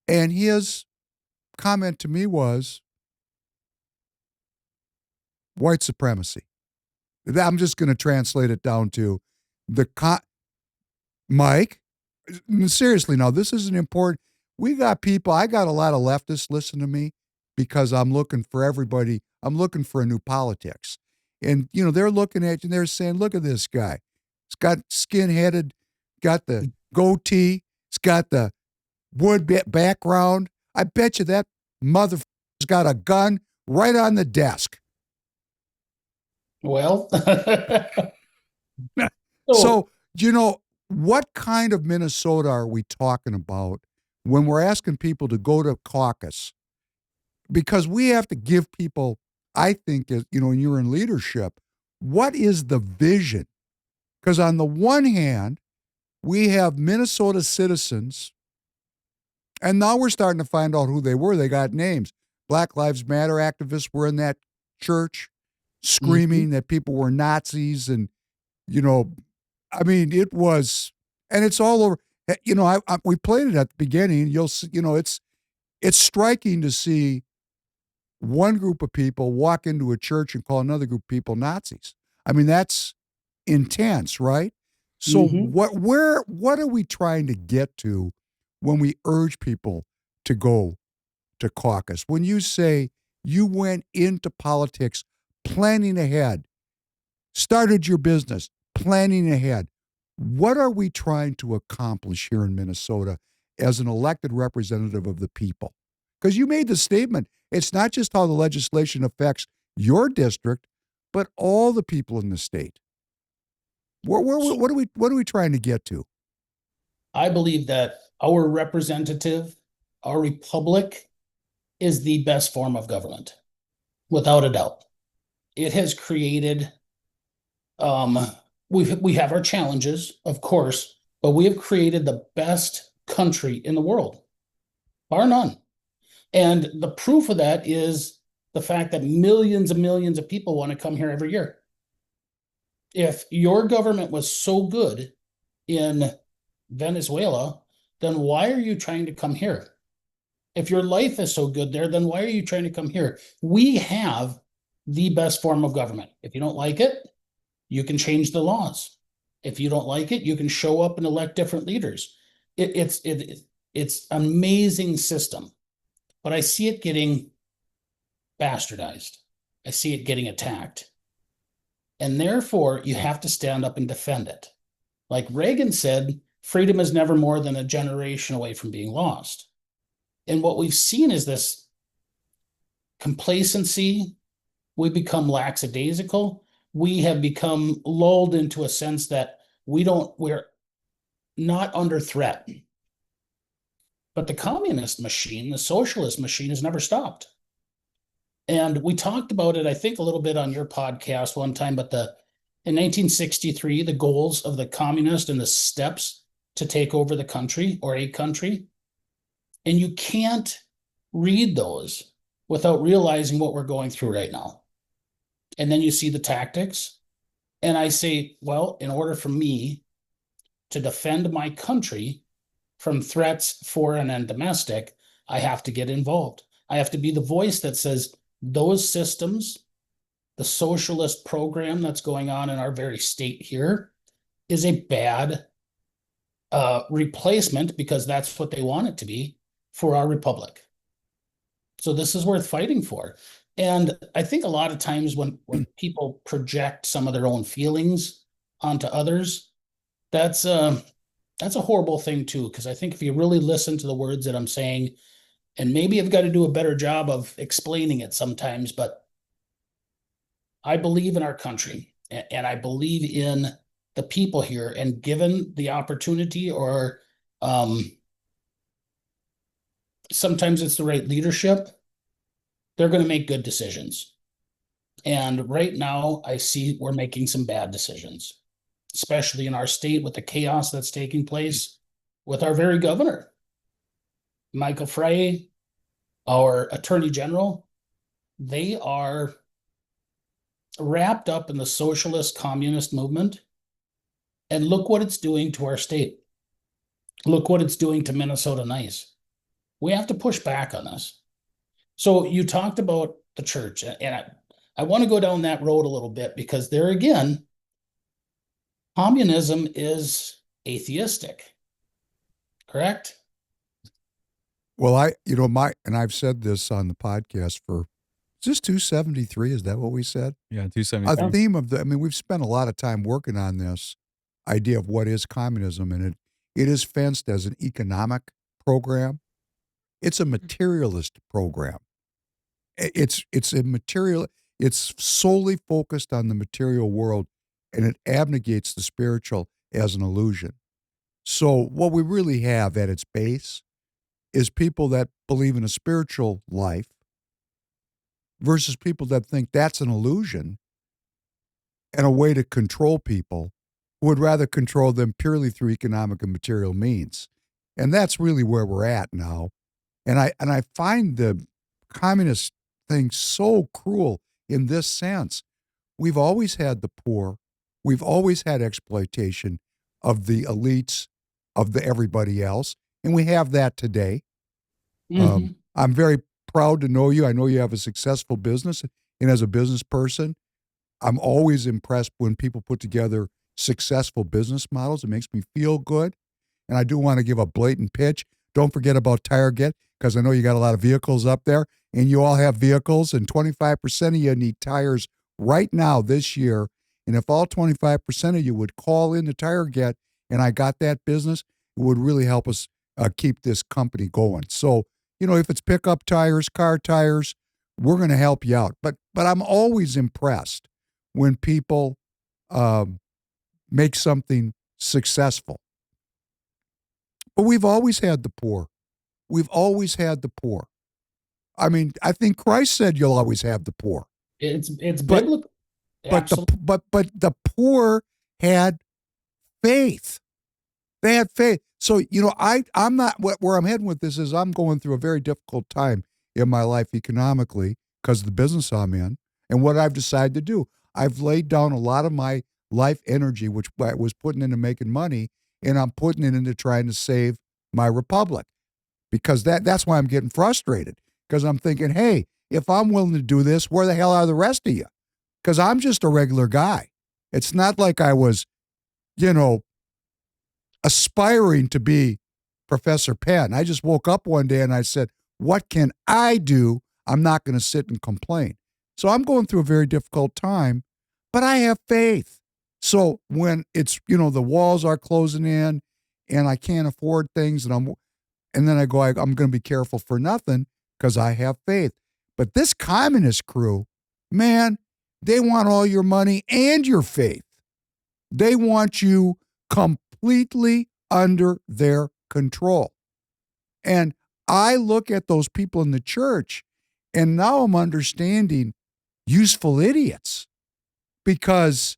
K: And his comment to me was white supremacy. I'm just going to translate it down to Mike, seriously, now this is an important, we got people, I got a lot of leftists listen to me because I'm looking for everybody, I'm looking for a new politics. And, they're looking at you and they're saying, look at this guy. He's got skin-headed, got the goatee, he's got the wood background. I bet you that motherfucker's got a gun right on the desk.
L: Well,
K: so, what kind of Minnesota are we talking about when we're asking people to go to caucus? Because we have to give people, I think, when you're in leadership, what is the vision? Because on the one hand, we have Minnesota citizens, and now we're starting to find out who they were. They got names. Black Lives Matter activists were in that church screaming that people were Nazis. And, it was, and it's all over. We played it at the beginning. You'll see, it's striking to see one group of people walk into a church and call another group of people Nazis. That's intense, right? So what are we trying to get to when we urge people to go to caucus? When you say you went into politics planning ahead, started your business planning ahead, what are we trying to accomplish here in Minnesota as an elected representative of the people? Because you made the statement, it's not just how the legislation affects your district, but all the people in the state. What are we trying to get to?
L: I believe that our representative, our republic, is the best form of government, without a doubt. It has created, we have our challenges, of course, but we have created the best country in the world, bar none. And the proof of that is the fact that millions and millions of people want to come here every year. If your government was so good in Venezuela, then why are you trying to come here? If your life is so good there, then why are you trying to come here? We have the best form of government. If you don't like it, you can change the laws. If you don't like it, you can show up and elect different leaders. It's an amazing system, but I see it getting bastardized. I see it getting attacked. And therefore, you have to stand up and defend it. Like Reagan said, freedom is never more than a generation away from being lost. And what we've seen is this complacency. We become lackadaisical. We have become lulled into a sense that we're not under threat. But the communist machine, the socialist machine, has never stopped. And we talked about it, I think, a little bit on your podcast one time, but in 1963, the goals of the communist and the steps to take over the country or a country. And you can't read those without realizing what we're going through right now. And then you see the tactics. And I say, well, in order for me to defend my country from threats, foreign and domestic, I have to get involved. I have to be the voice that says those systems, the socialist program that's going on in our very state here, is a bad replacement, because that's what they want it to be, for our republic. So this is worth fighting for. And I think a lot of times when people project some of their own feelings onto others, that's a horrible thing too, because I think if you really listen to the words that I'm saying, and maybe I've got to do a better job of explaining it sometimes, but I believe in our country and I believe in the people here, and given the opportunity, or sometimes it's the right leadership, they're going to make good decisions. And right now I see we're making some bad decisions, especially in our state with the chaos that's taking place with our very governor, Michael Frey, our attorney general. They are wrapped up in the socialist communist movement. And look what it's doing to our state. Look what it's doing to Minnesota Nice. We have to push back on this. So you talked about the church, and I want to go down that road a little bit, because there again, communism is atheistic, correct?
K: Well, I've said this on the podcast for, is this 273? Is that what we said?
B: Yeah, 273.
K: A theme of we've spent a lot of time working on this idea of what is communism, and it is fenced as an economic program. It's a materialist program. It's solely focused on the material world, and it abnegates the spiritual as an illusion. So what we really have at its base is people that believe in a spiritual life versus people that think that's an illusion and a way to control people who would rather control them purely through economic and material means. And that's really where we're at now. And I find the communist thing so cruel in this sense. We've always had the poor. We've always had exploitation of the elites, of the everybody else. And we have that today.
L: Mm-hmm.
K: I'm very proud to know you. I know you have a successful business. And as a business person, I'm always impressed when people put together successful business models. It makes me feel good. And I do want to give a blatant pitch. Don't forget about TireGet, because I know you got a lot of vehicles up there, and you all have vehicles, and 25% of you need tires right now this year. And if all 25% of you would call in to TireGet, and I got that business, it would really help us keep this company going. So, if it's pickup tires, car tires, we're going to help you out. But I'm always impressed when people make something successful. But we've always had the poor. We've always had the poor. I mean, I think Christ said you'll always have the poor.
L: It's biblical.
K: But the poor had faith. They had faith. So, I'm not, where I'm heading with this is I'm going through a very difficult time in my life economically because of the business I'm in. And what I've decided to do, I've laid down a lot of my life energy, which I was putting into making money, and I'm putting it into trying to save my republic. Because that's why I'm getting frustrated. Because I'm thinking, hey, if I'm willing to do this, where the hell are the rest of you? Because I'm just a regular guy. It's not like I was, aspiring to be Professor Penn. I just woke up one day and I said, what can I do? I'm not going to sit and complain. So I'm going through a very difficult time, but I have faith. So when it's, the walls are closing in and I can't afford things and then I go, I'm going to be careful for nothing because I have faith. But this communist crew, man, they want all your money and your faith. They want you completely under their control. And I look at those people in the church, and now I'm understanding useful idiots, because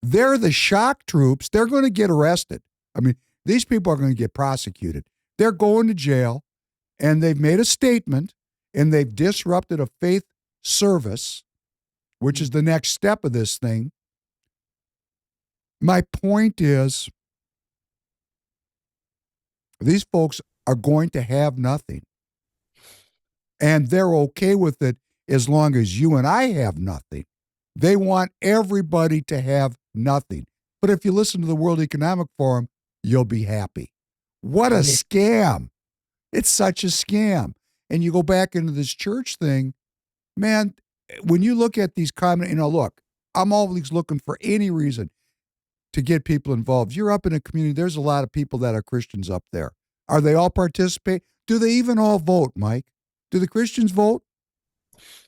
K: they're the shock troops. They're going to get arrested. I mean, these people are going to get prosecuted. They're going to jail, and they've made a statement, and they've disrupted a faith service, which is the next step of this thing. My point is, these folks are going to have nothing. And they're okay with it as long as you and I have nothing. They want everybody to have nothing. But if you listen to the World Economic Forum, you'll be happy. What a scam. It's such a scam. And you go back into this church thing, man, when you look at these comments, look, I'm always looking for any reason to get people involved. You're up in a community, there's a lot of people that are Christians up there. Are they all participate? Do they even all vote, Mike? Do the Christians vote?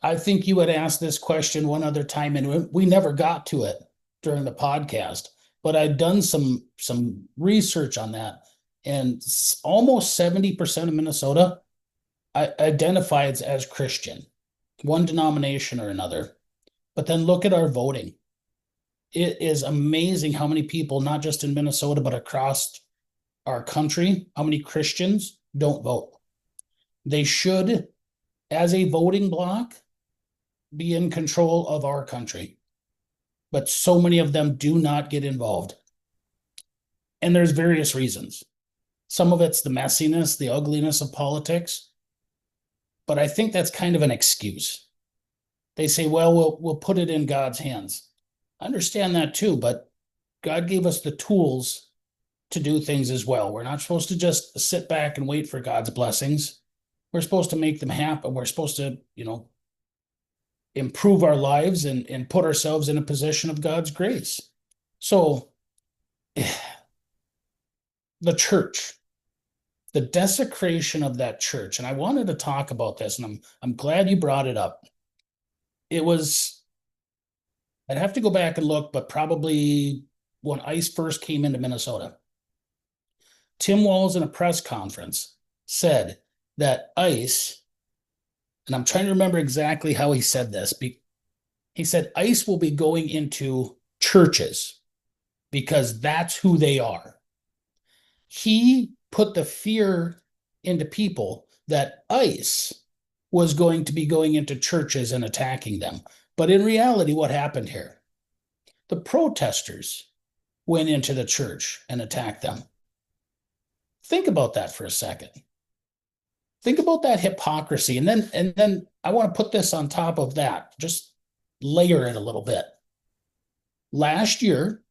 L: I think you had asked this question one other time, and we never got to it during the podcast, but I'd done some research on that, and almost 70% of Minnesota identifies as Christian, one denomination or another. But then look at our voting. It is amazing how many people, not just in Minnesota, but across our country, how many Christians don't vote. They should, as a voting bloc, be in control of our country. But so many of them do not get involved. And there's various reasons. Some of it's the messiness, the ugliness of politics. But I think that's kind of an excuse. They say, well, we'll put it in God's hands. I understand that too, but God gave us the tools to do things as well. We're not supposed to just sit back and wait for God's blessings. We're supposed to make them happen. We're supposed to, improve our lives and put ourselves in a position of God's grace. So the church, the desecration of that church, and I wanted to talk about this, and I'm glad you brought it up. It was, I'd have to go back and look, but probably when ICE first came into Minnesota, Tim Walz in a press conference said that ICE, and I'm trying to remember exactly how he said this. He said ICE will be going into churches because that's who they are. He put the fear into people that ICE was going to be going into churches and attacking them. But in reality, what happened here? The protesters went into the church and attacked them. Think about that for a second. Think about that hypocrisy. And then I want to put this on top of that, just layer it a little bit. Last year,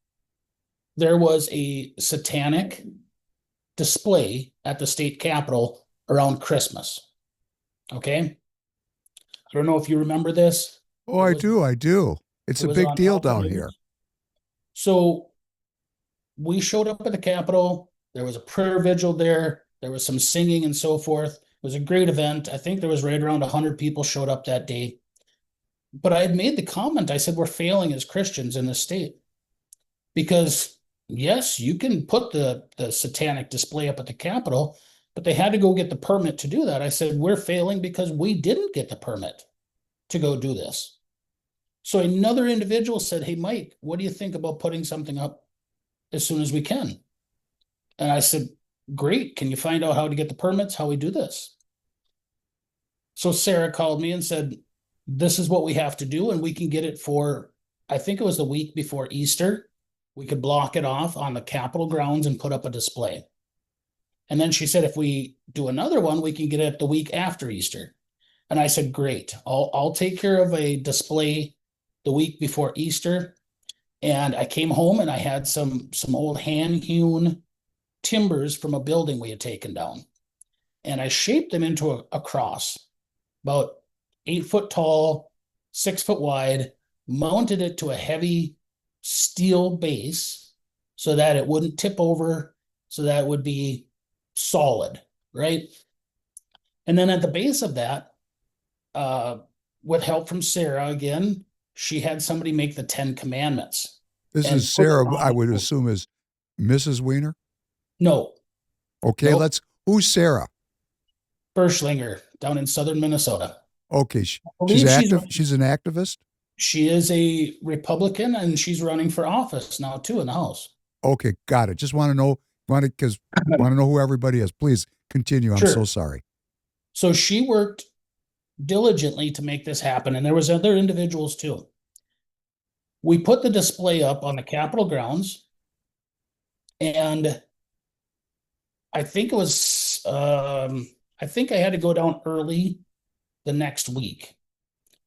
L: there was a satanic display at the state capitol around Christmas. Okay? I don't know if you remember this.
K: Oh, I do. It's a big deal down here.
L: So we showed up at the Capitol. There was a prayer vigil there. There was some singing and so forth. It was a great event. I think there was right around 100 people showed up that day. But I had made the comment, I said, we're failing as Christians in this state. Because, yes, you can put the satanic display up at the Capitol, but they had to go get the permit to do that. I said, we're failing because we didn't get the permit to go do this. So another individual said, hey, Mike, what do you think about putting something up as soon as we can? And I said, great. Can you find out how to get the permits, how we do this? So Sarah called me and said, this is what we have to do, and we can get it for, I think it was the week before Easter. We could block it off on the Capitol grounds and put up a display. And then she said, if we do another one, we can get it the week after Easter. And I said, great, I'll take care of a display the week before Easter. And I came home and I had some old hand-hewn timbers from a building we had taken down. And I shaped them into a cross, about 8 foot tall, 6 foot wide, mounted it to a heavy steel base so that it wouldn't tip over, so that it would be solid, right? And then at the base of that, with help from Sarah again, she had somebody make the 10 Commandments.
K: This is Sarah, I would assume, is Mrs. Wiener?
L: No.
K: Okay,
L: Nope.
K: who's Sarah?
L: Berschlinger down in southern Minnesota.
K: Okay,
L: believe
K: she's
L: she's-
K: active. She's an activist.
L: She is a Republican, and she's running for office now too in the House.
K: Okay, got it. Just want to know, want to know who everybody is. Please continue. I'm
L: Sure.
K: so sorry.
L: So she worked diligently to make this happen, and there was other individuals too. We put the display up on the Capitol grounds, and I think it was I think I had to go down early the next week,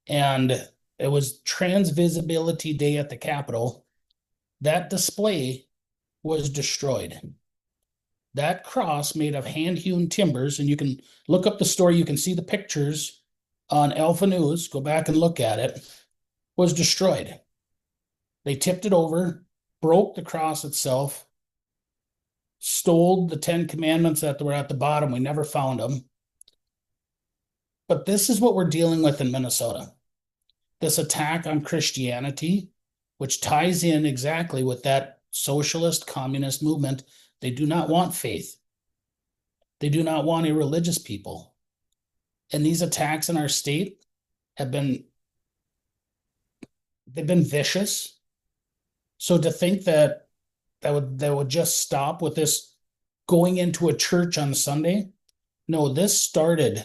L: and it was Trans Visibility Day at the Capitol. That display was destroyed. That cross made of hand-hewn timbers, and you can look up the story, you can see the pictures on Alpha News, go back and look at it, was destroyed. They tipped it over, broke the cross itself, stole the 10 commandments that were at the bottom. We never found them. But this is what we're dealing with in Minnesota. This attack on Christianity, which ties in exactly with that socialist communist movement. They do not want faith. They do not want a religious people. And these attacks in our state have been, they've been vicious. So to think that would just stop with this going into a church on Sunday, no, this started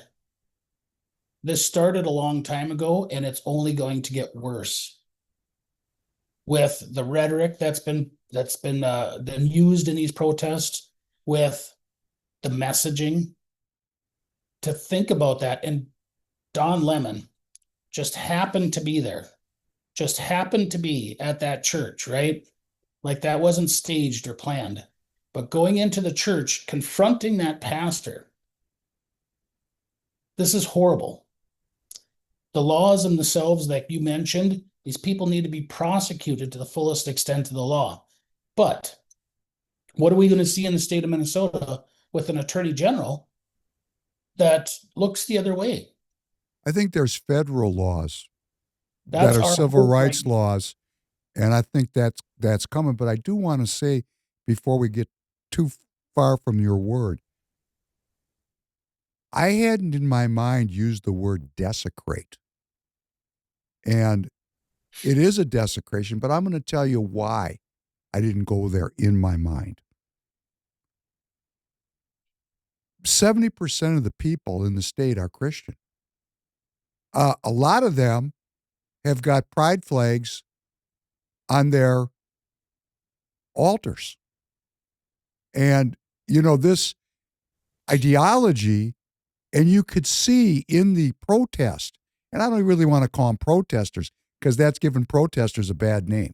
L: a long time ago, and it's only going to get worse with the rhetoric that's been used in these protests, with the messaging. To think about that, and Don Lemon just happened to be there, just happened to be at that church, right? Like that wasn't staged or planned. But going into the church, confronting that pastor, this is horrible. The laws themselves that you mentioned, these people need to be prosecuted to the fullest extent of the law. But what are we going to see in the state of Minnesota with an attorney general that looks the other way?
K: I think there's federal laws
L: That's
K: that are
L: our
K: civil
L: hope
K: rights
L: right now.
K: laws, and I think that's coming. But I do want to say, before we get too far from your word, I hadn't in my mind used the word desecrate. And it is a desecration, but I'm going to tell you why I didn't go there in my mind. 70% of the people in the state are Christian. A lot of them have got pride flags on their altars. And, you know, this ideology, and you could see in the protest, and I don't really want to call them protesters because that's giving protesters a bad name.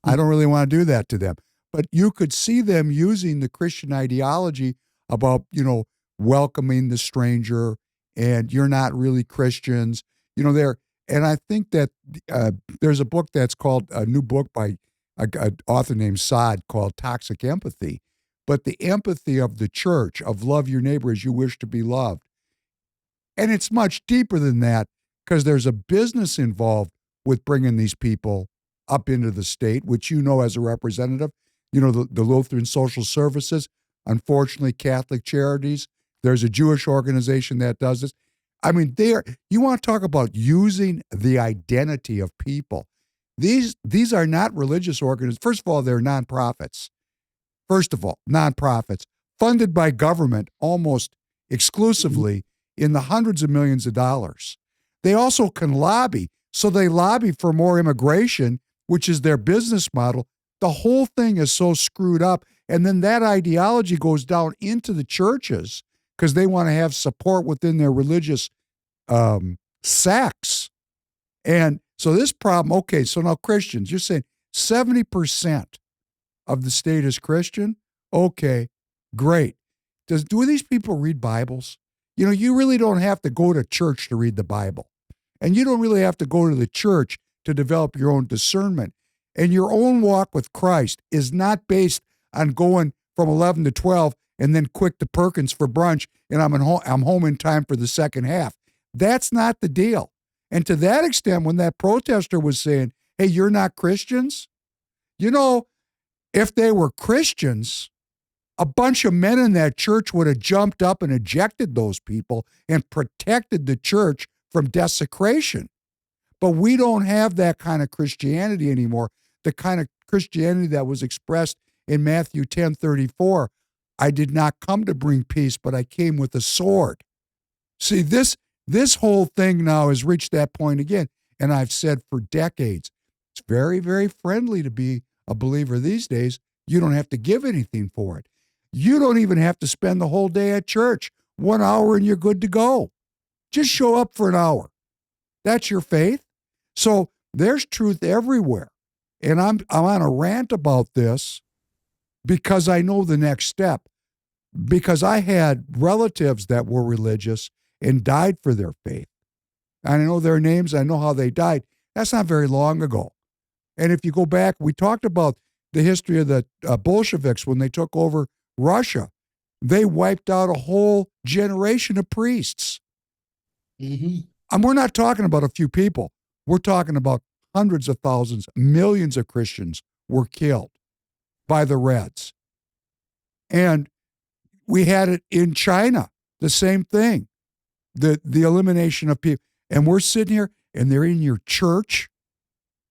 K: I don't really want to do that to them. But you could see them using the Christian ideology about, you know, welcoming the stranger, and you're not really Christians. You know, and I think that there's a book that's called, a new book by an author named Saad called Toxic Empathy. But the empathy of the church, of love your neighbor as you wish to be loved. And it's much deeper than that, because there's a business involved with bringing these people up into the state, which you know as a representative, you know, the Lutheran Social Services, unfortunately Catholic Charities. There's a Jewish organization that does this. I mean, you want to talk about using the identity of people. These are not religious organizations. First of all, they're nonprofits. Nonprofits funded by government almost exclusively in the hundreds of millions of dollars. They also can lobby. So they lobby for more immigration, which is their business model. The whole thing is so screwed up. And then that ideology goes down into the churches because they want to have support within their religious sects. And so this problem, okay, so now Christians, you're saying 70% of the state is Christian? Okay, great. Do these people read Bibles? You know, you really don't have to go to church to read the Bible. And you don't really have to go to the church to develop your own discernment. And your own walk with Christ is not based on going from 11 to 12 and then quick to Perkins for brunch and I'm home in time for the second half. That's not the deal. And to that extent, when that protester was saying, hey, you're not Christians, you know, if they were Christians, A bunch of men in that church would have jumped up and ejected those people and protected the church from desecration. But we don't have that kind of Christianity anymore. The kind of Christianity that was expressed in Matthew 10:34. I did not come to bring peace, but I came with a sword. See, this whole thing now has reached that point again. And I've said for decades, it's very, very friendly to be a believer these days. You don't have to give anything for it. You don't even have to spend the whole day at church. 1 hour and you're good to go. Just show up for an hour. That's your faith. So there's truth everywhere. And I'm on a rant about this because I know the next step. Because I had relatives that were religious and died for their faith. I know their names. I know how they died. That's not very long ago. And if you go back, we talked about the history of the Bolsheviks when they took over Russia. They wiped out a whole generation of priests.
L: Mm-hmm.
K: And we're not talking about a few people. We're talking about hundreds of thousands, millions of Christians were killed by the Reds. And we had it in China, the same thing, the elimination of people. And we're sitting here and they're in your church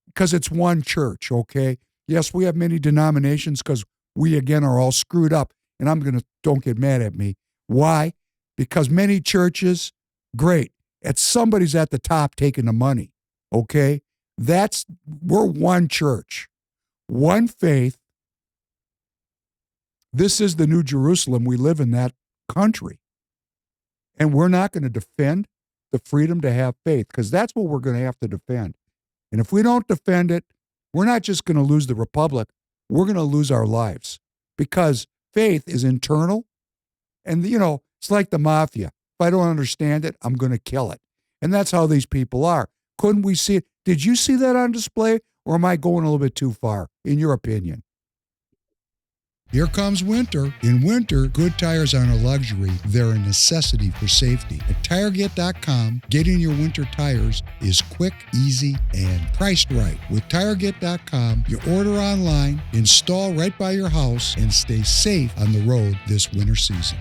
K: because it's one church, okay? Yes, we have many denominations because we, again, are all screwed up. And don't get mad at me. Why? Because many churches, great. Somebody's at the top taking the money, okay? We're one church, one faith. This is the New Jerusalem. We live in that country. And we're not going to defend the freedom to have faith because that's what we're going to have to defend. And if we don't defend it, we're not just going to lose the republic. We're going to lose our lives because faith is internal. And, it's like the mafia. If I don't understand it, I'm going to kill it. And that's how these people are. Couldn't we see it? Did you see that on display? Or am I going a little bit too far, in your opinion? Here comes winter. In winter, good tires aren't a luxury. They're a necessity for safety. At TireGet.com, getting your winter tires is quick, easy, and priced right. With TireGet.com, you order online, install right by your house, and stay safe on the road this winter season.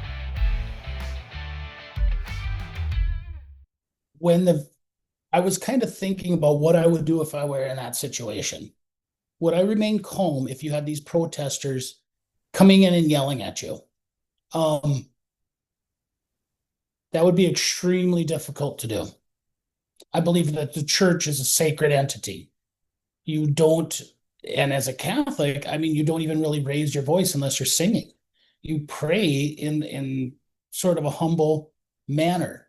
L: I was kind of thinking about what I would do if I were in that situation. Would I remain calm if you had these protesters coming in and yelling at you? That would be extremely difficult to do. I believe that the church is a sacred entity. You don't, and as a Catholic, you don't even really raise your voice unless you're singing. You pray in sort of a humble manner.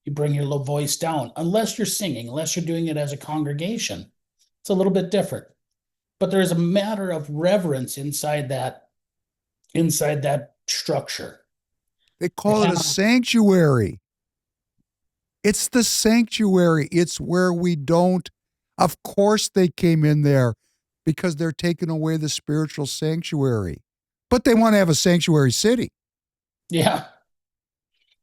L: You bring your low voice down, unless you're singing, unless you're doing it as a congregation. It's a little bit different. But there's a matter of reverence inside that structure.
K: They call it a sanctuary. It's the sanctuary. It's where we don't. Of course they came in there because they're taking away the spiritual sanctuary. But they want to have a sanctuary city.
L: Yeah.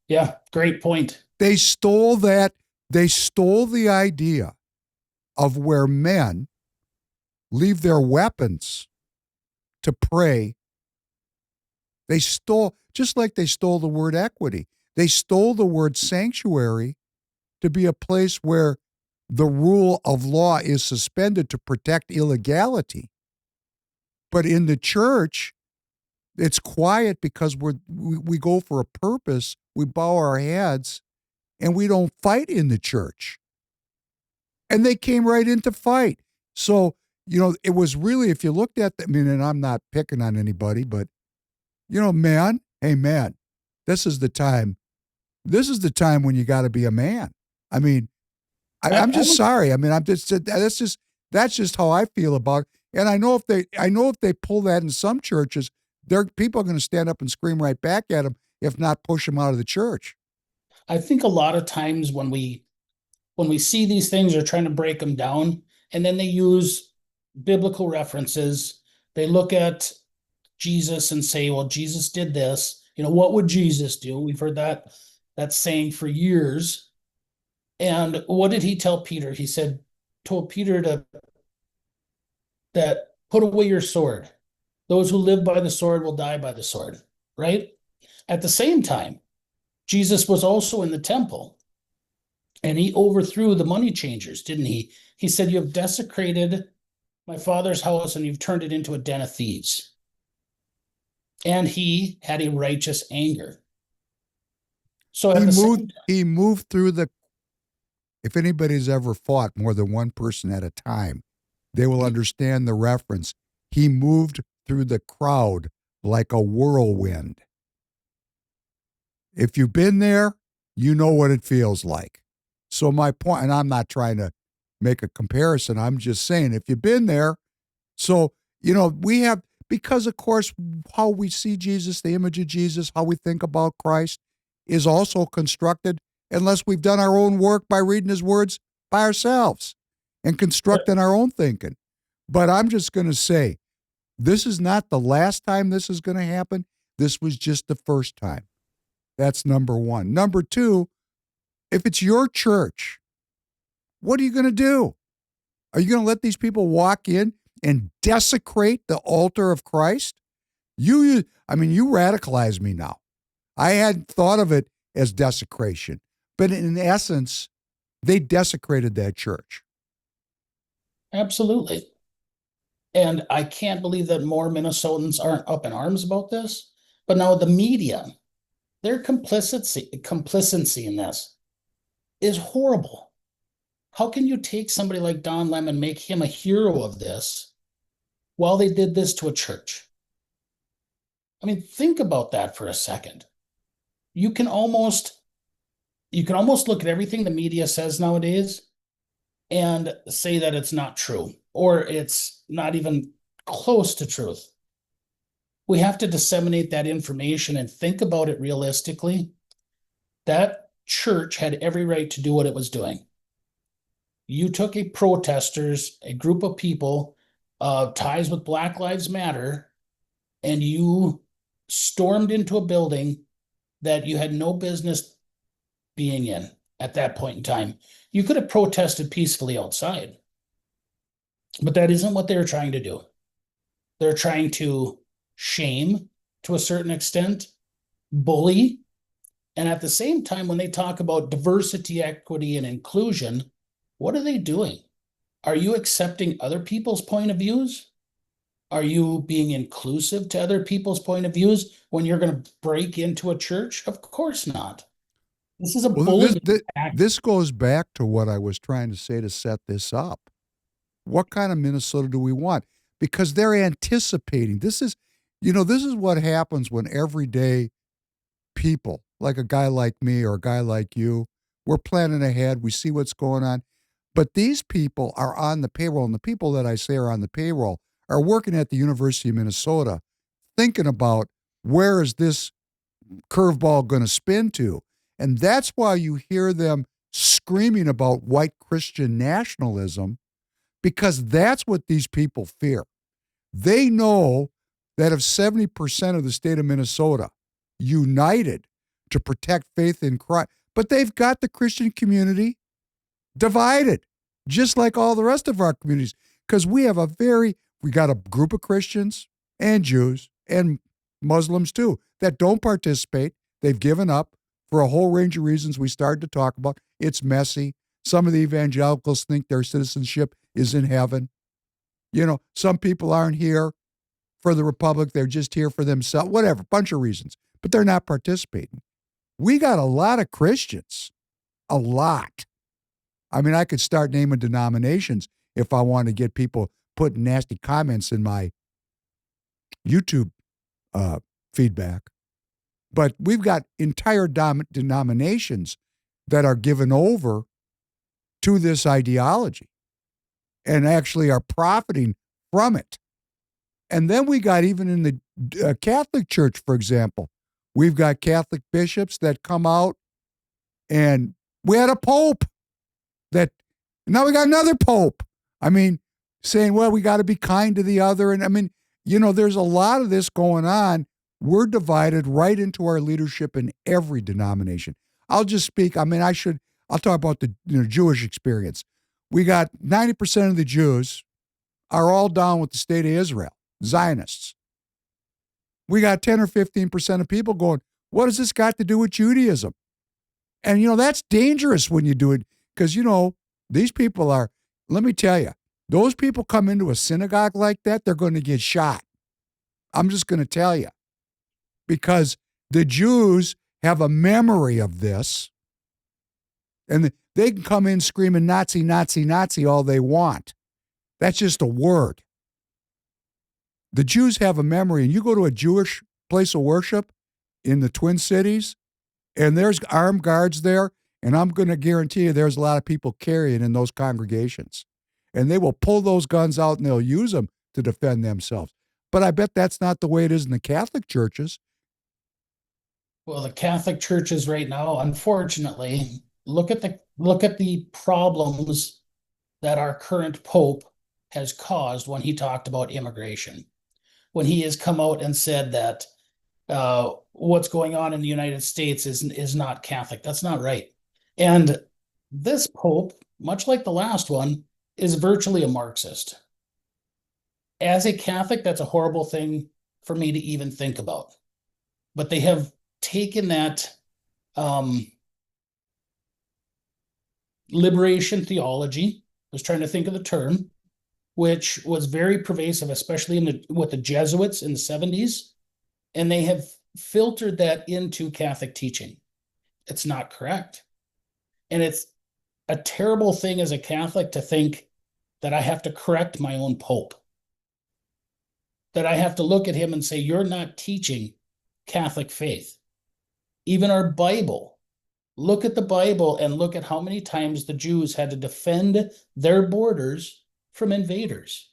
L: Yeah, great point.
K: They stole that. They stole the idea of where men leave their weapons to pray. They stole, just like they stole the word equity. They stole the word sanctuary to be a place where the rule of law is suspended to protect illegality. But in the church, it's quiet because we go for a purpose. We bow our heads and we don't fight in the church. And they came right in to fight. So, it was really, if you looked at them, and I'm not picking on anybody, but, man, hey, man, this is the time. This is the time when you got to be a man. I'm just sorry. That's just how I feel about it. And I know if they pull that in some churches, people are going to stand up and scream right back at them, if not push them out of the church.
L: I think a lot of times when we see these things, they're trying to break them down, and then they use biblical references. They look at Jesus and say, well, Jesus did this. What would Jesus do? We've heard that saying for years. And what did he tell Peter? He told Peter that put away your sword. Those who live by the sword will die by the sword. right? At the same time, Jesus was also in the temple, and he overthrew the money changers, didn't he? He said, "You have desecrated my father's house and you've turned it into a den of thieves." And he had a righteous anger. So
K: he moved through the, if anybody's ever fought more than one person at a time, they will understand the reference. He moved through the crowd like a whirlwind. If you've been there, you know what it feels like. So my point, and I'm not trying to make a comparison, I'm just saying, if you've been there, so, we have, because of course, how we see Jesus, the image of Jesus, how we think about Christ is also constructed unless we've done our own work by reading his words by ourselves and constructing our own thinking. But I'm just going to say, this is not the last time this is going to happen. This was just the first time. That's number one. Number two, if it's your church, what are you going to do? Are you going to let these people walk in and desecrate the altar of Christ? You radicalize me now. I hadn't thought of it as desecration, but in essence, they desecrated that church.
L: Absolutely. And I can't believe that more Minnesotans aren't up in arms about this. But now the media, their complicity in this is horrible. How can you take somebody like Don Lemon, make him a hero of this while they did this to a church? I mean, think about that for a second. You can almost look at everything the media says nowadays and say that it's not true, or it's not even close to truth. We have to disseminate that information and think about it realistically. That church had every right to do what it was doing. You took a group of people, ties with Black Lives Matter, and you stormed into a building that you had no business being in at that point in time. You could have protested peacefully outside, but that isn't what they're trying to do. They're trying to shame to a certain extent, bully, and at the same time, when they talk about diversity, equity, and inclusion, what are they doing? Are you accepting other people's point of views? Are you being inclusive to other people's point of views when you're going to break into a church? Of course not. This is a bullying act.
K: This goes back to what I was trying to say to set this up. What kind of Minnesota do we want? Because they're anticipating. This is what happens when everyday people, like a guy like me or a guy like you, we're planning ahead. We see what's going on. But these people are on the payroll, and the people that I say are on the payroll are working at the University of Minnesota thinking about, where is this curveball going to spin to? And that's why you hear them screaming about white Christian nationalism, because that's what these people fear. They know that if 70% of the state of Minnesota united to protect faith in Christ, but they've got the Christian community divided, just like all the rest of our communities, because we got a group of Christians and Jews and Muslims too that don't participate. They've given up for a whole range of reasons we started to talk about. It's messy. Some of the evangelicals think their citizenship is in heaven. Some people aren't here for the Republic. They're just here for themselves, whatever, bunch of reasons, but they're not participating. We got a lot of Christians, a lot. I mean, I could start naming denominations if I want to get people putting nasty comments in my YouTube feedback. But we've got entire denominations that are given over to this ideology and actually are profiting from it. And then we got, even in the Catholic Church, for example, we've got Catholic bishops that come out, and we had a pope now we got another pope. I mean, saying, well, we got to be kind to the other. And I mean, there's a lot of this going on. We're divided right into our leadership in every denomination. I'll just speak. I mean, I'll talk about the Jewish experience. We got 90% of the Jews are all down with the state of Israel, Zionists. we got 10 or 15% of people going, what has this got to do with Judaism? And, that's dangerous when you do it because, these people are, let me tell you, those people come into a synagogue like that, they're going to get shot. I'm just going to tell you. Because the Jews have a memory of this, and they can come in screaming Nazi, Nazi, Nazi all they want. That's just a word. The Jews have a memory, and you go to a Jewish place of worship in the Twin Cities, and there's armed guards there, and I'm going to guarantee you there's a lot of people carrying in those congregations. And they will pull those guns out, and they'll use them to defend themselves. But I bet that's not the way it is in the Catholic churches.
L: Well, the Catholic churches right now, unfortunately, look at the problems that our current Pope has caused when he talked about immigration. When he has come out and said that what's going on in the United States is not Catholic. That's not right. And this Pope, much like the last one, is virtually a Marxist. As a Catholic, that's a horrible thing for me to even think about. But they have taken that liberation theology, I was trying to think of the term, which was very pervasive, especially with the Jesuits in the 70s, and they have filtered that into Catholic teaching. It's not correct. And it's a terrible thing as a Catholic to think that I have to correct my own Pope, that I have to look at him and say, you're not teaching Catholic faith. Even our Bible, look at the Bible and look at how many times the Jews had to defend their borders from invaders.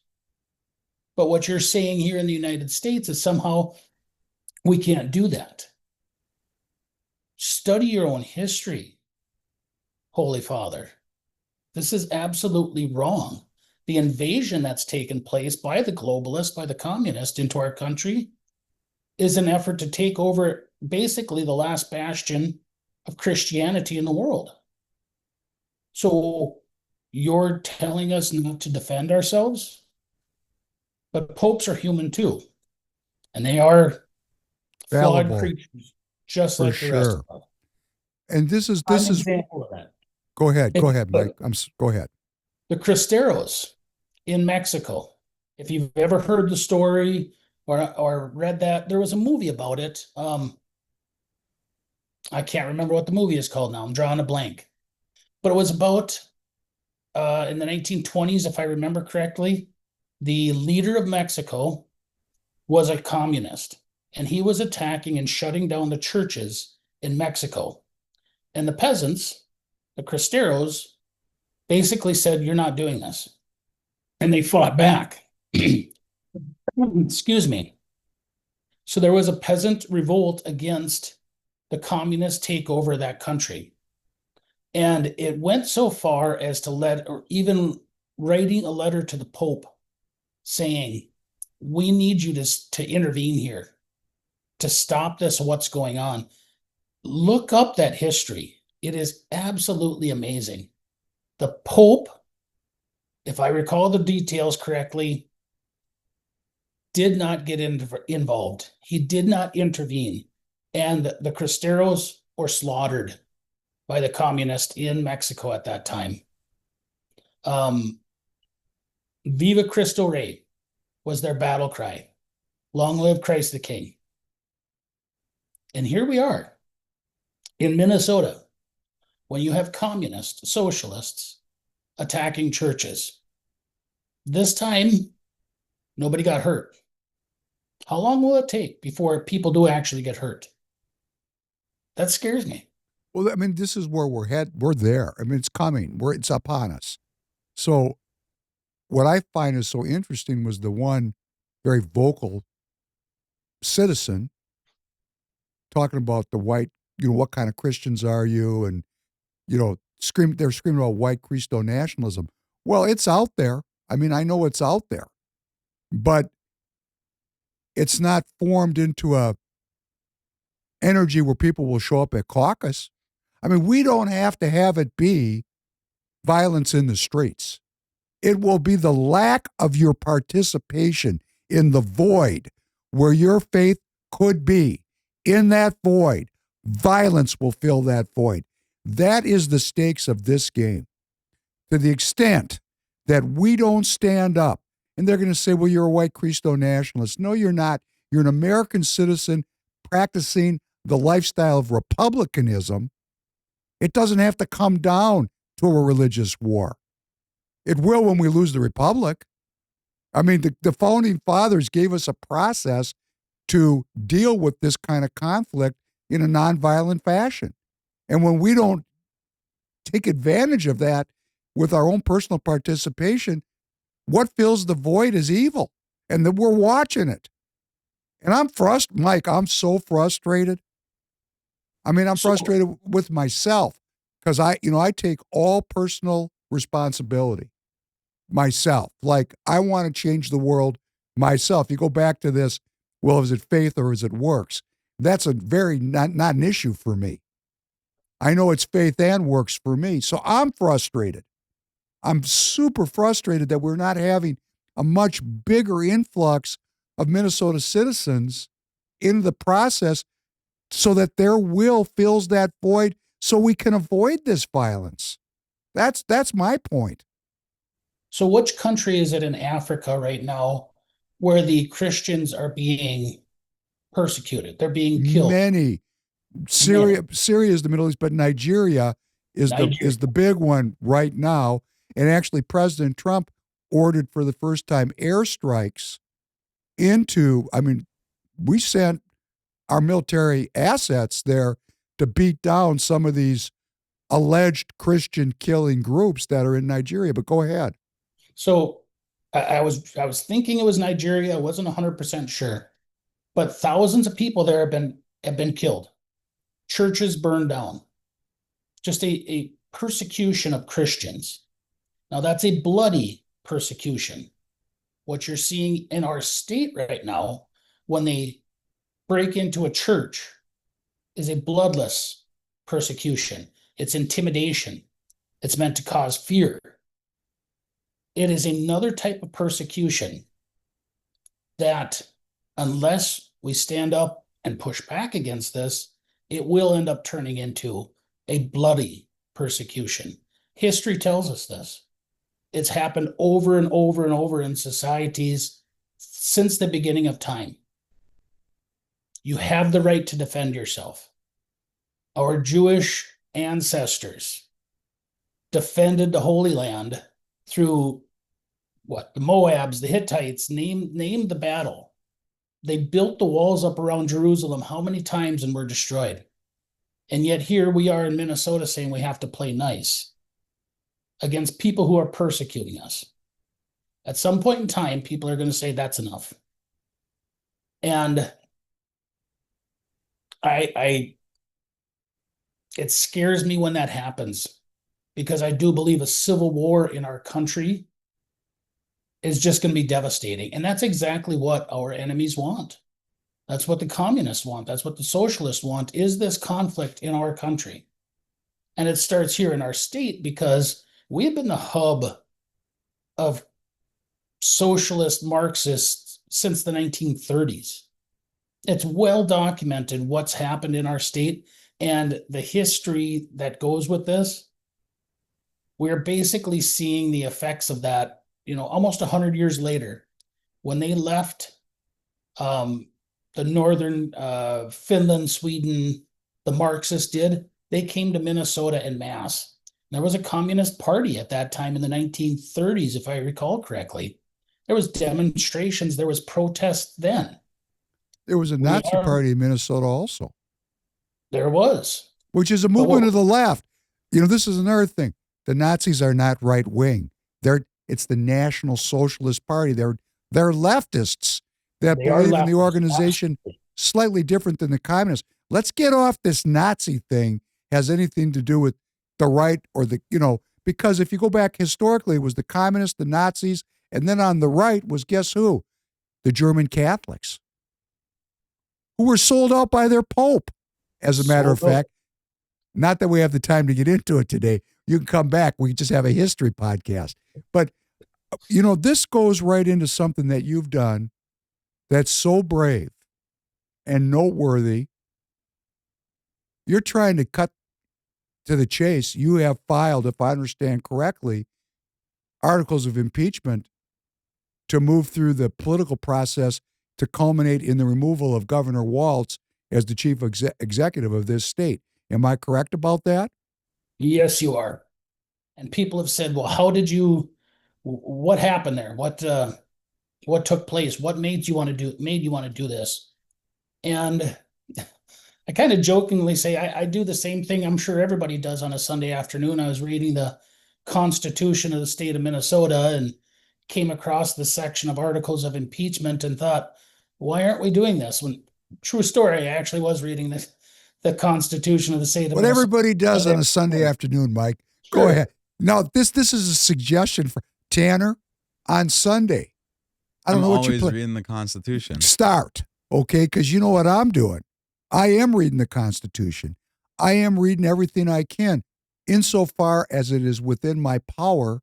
L: But what you're saying here in the United States is somehow we can't do that. Study your own history, Holy Father. This is absolutely wrong. The invasion that's taken place by the globalists, by the communists into our country is an effort to take over basically the last bastion of Christianity in the world. So you're telling us not to defend ourselves? But popes are human too. And they are flawed creatures, just like the rest of us.
K: And this is
L: an example of that.
K: Go ahead, Mike. Go ahead.
L: The Cristeros in Mexico. If you've ever heard the story or read that, there was a movie about it. I can't remember what the movie is called now. I'm drawing a blank. But it was about in the 1920s, if I remember correctly, the leader of Mexico was a communist, and he was attacking and shutting down the churches in Mexico. And the peasants, the Cristeros, basically said, you're not doing this. And they fought back. Excuse me. So there was a peasant revolt against the communist takeover of that country. And it went so far as or even writing a letter to the Pope saying, we need you to intervene here, to stop this, what's going on. Look up that history. It is absolutely amazing. The Pope, if I recall the details correctly, did not get involved. He did not intervene. And the Cristeros were slaughtered by the communists in Mexico at that time. Viva Cristo Rey was their battle cry. Long live Christ the King. And here we are in Minnesota, when you have communists, socialists attacking churches. This time, nobody got hurt. How long will it take before people do actually get hurt? That scares me.
K: Well, I mean, this is where we're headed. We're there. I mean, it's coming. It's upon us. So what I find is so interesting was the one very vocal citizen talking about the white, what kind of Christians are you? And, they're screaming about white Christo nationalism. Well, it's out there. I mean, I know it's out there, but it's not formed into a energy where people will show up at caucus. I mean, we don't have to have it be violence in the streets. It will be the lack of your participation in the void where your faith could be. In that void, violence will fill that void. That is the stakes of this game. To the extent that we don't stand up, and they're going to say, well, you're a white Christo nationalist. No, you're not. You're an American citizen practicing the lifestyle of republicanism. It doesn't have to come down to a religious war. It will when we lose the republic. I mean, the founding fathers gave us a process to deal with this kind of conflict in a nonviolent fashion. And when we don't take advantage of that with our own personal participation, what fills the void is evil. And that we're watching it. And Mike, I'm so frustrated. I mean, I'm frustrated with myself because I take all personal responsibility myself. Like, I want to change the world myself. You go back to this, well, is it faith or is it works? That's a very not an issue for me. I know it's faith and works for me. So I'm frustrated. I'm super frustrated that we're not having a much bigger influx of Minnesota citizens into the process so that their will fills that void so we can avoid this violence. That's my point.
L: So which country is it in Africa right now where the Christians are being persecuted? They're being killed.
K: Many. Syria is the Middle East, but Nigeria is the big one right now. And actually, President Trump ordered for the first time airstrikes into, I mean, we sent our military assets there to beat down some of these alleged Christian killing groups that are in Nigeria. But go ahead.
L: So I was thinking it was Nigeria. I wasn't 100% sure, but thousands of people there have been killed. Churches burned down. Just a persecution of Christians. Now that's a bloody persecution. What you're seeing in our state right now, when they break into a church, is a bloodless persecution. It's intimidation. It's meant to cause fear. It is another type of persecution that, unless we stand up and push back against this, it will end up turning into a bloody persecution. History tells us this. It's happened over and over and over in societies since the beginning of time. You have the right to defend yourself. Our Jewish ancestors defended the Holy Land through the Moabs, the Hittites, name the battle. They built the walls up around Jerusalem how many times and were destroyed? And yet here we are in Minnesota saying we have to play nice against people who are persecuting us. At some point in time, people are going to say that's enough. And it scares me when that happens, because I do believe a civil war in our country is just going to be devastating. And that's exactly what our enemies want. That's what the communists want. That's what the socialists want, is this conflict in our country. And it starts here in our state because we have been the hub of socialist Marxists since the 1930s. It's well documented what's happened in our state and the history that goes with this. We're basically seeing the effects of that, almost 100 years later, when they left the northern Finland, Sweden, the Marxists did. They came to Minnesota en masse. There was a communist party at that time in the 1930s, if I recall correctly. There was demonstrations. There was protests then.
K: There was a Nazi party in Minnesota also.
L: There was.
K: Which is a movement of the left. This is another thing. The Nazis are not right wing. It's the National Socialist Party. They're leftists that believe in the organization slightly different than the communists. Let's get off this Nazi thing has anything to do with the right or because if you go back historically, it was the communists, the Nazis, and then on the right was, guess who? The German Catholics, who were sold out by their Pope, as a matter of fact. Not that we have the time to get into it today. You can come back. We just have a history podcast. But, this goes right into something that you've done that's so brave. and noteworthy. You're trying to cut to the chase. You have filed, if I understand correctly, articles of impeachment to move through the political process to culminate in the removal of Governor Walz as the chief executive of this state. Am I correct about that?
L: Yes, you are. And people have said, well, what happened there? What took place? What made you want to do this? And I kind of jokingly say I do the same thing I'm sure everybody does on a Sunday afternoon. I was reading the Constitution of the state of Minnesota and came across the section of articles of impeachment and thought, why aren't we doing this? When true story, I actually was reading the Constitution of the state of
K: What
L: Minnesota.
K: everybody does on a Sunday afternoon, Mike.
L: Sure.
K: Go ahead. Now, this is a suggestion for Tanner on Sunday. I don't know what
B: always
K: you're
B: reading the Constitution.
K: Start, okay? Because you know what I'm doing. I am reading the Constitution. I am reading everything I can. Insofar as it is within my power,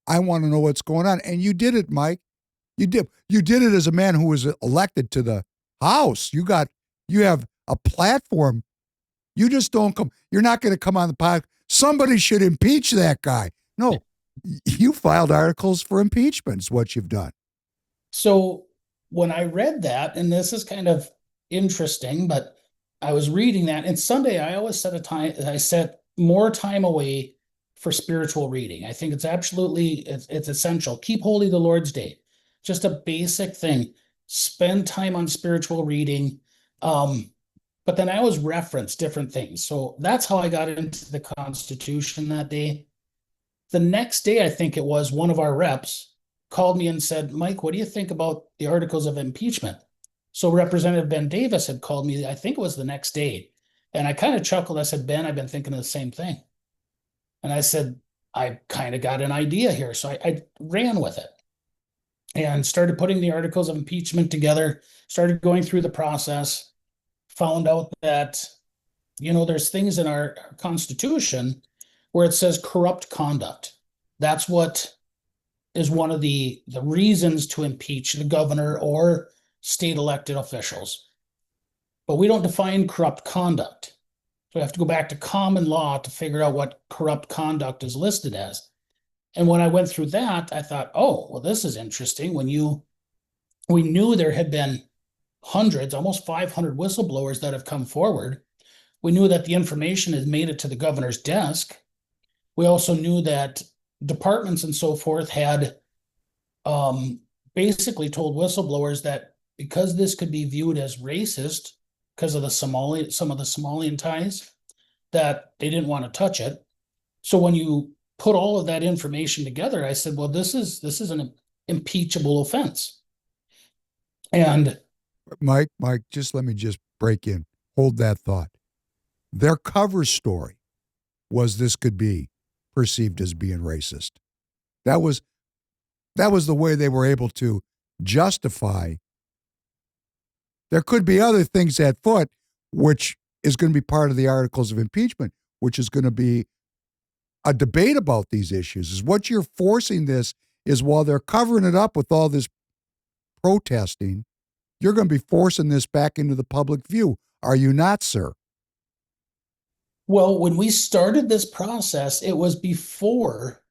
K: I want to know what's going on. And you did it, Mike. You did it as a man who was elected to the House. You have a platform. You just don't come. You're not going to come on the podcast. Somebody should impeach that guy. No, you filed articles for impeachment is what you've done.
L: So when I read that, and this is kind of interesting, but I was reading that, and Sunday I always set more time away for spiritual reading. I think it's essential. Keep holy the Lord's Day. Just a basic thing. Spend time on spiritual reading. But then I always reference different things. So that's how I got into the Constitution that day. The next day, I think it was, one of our reps called me and said, Mike, what do you think about the articles of impeachment? So Representative Ben Davis had called me, I think it was the next day. And I kind of chuckled. I said, Ben, I've been thinking of the same thing. And I said, I kind of got an idea here. So I ran with it and started putting the articles of impeachment together, started going through the process, found out that, there's things in our Constitution where it says corrupt conduct. That's what is one of the reasons to impeach the governor or state elected officials. But we don't define corrupt conduct. So we have to go back to common law to figure out what corrupt conduct is listed as. And when I went through that, I thought, oh, well, this is interesting. We knew there had been hundreds, almost 500 whistleblowers that have come forward. We knew that the information had made it to the governor's desk. We also knew that departments and so forth had basically told whistleblowers that because this could be viewed as racist because of some of the Somalian ties, that they didn't want to touch it. So when you put all of that information together, I said, well, this is an impeachable offense. And
K: Mike, let me break in. Hold that thought. Their cover story was this could be perceived as being racist. That was the way they were able to justify. There could be other things at foot, which is going to be part of the articles of impeachment, which is going to be a debate about these issues. Is what you're forcing this is while they're covering it up with all this protesting, you're going to be forcing this back into the public view. Are you not, sir?
L: Well, when we started this process, it was before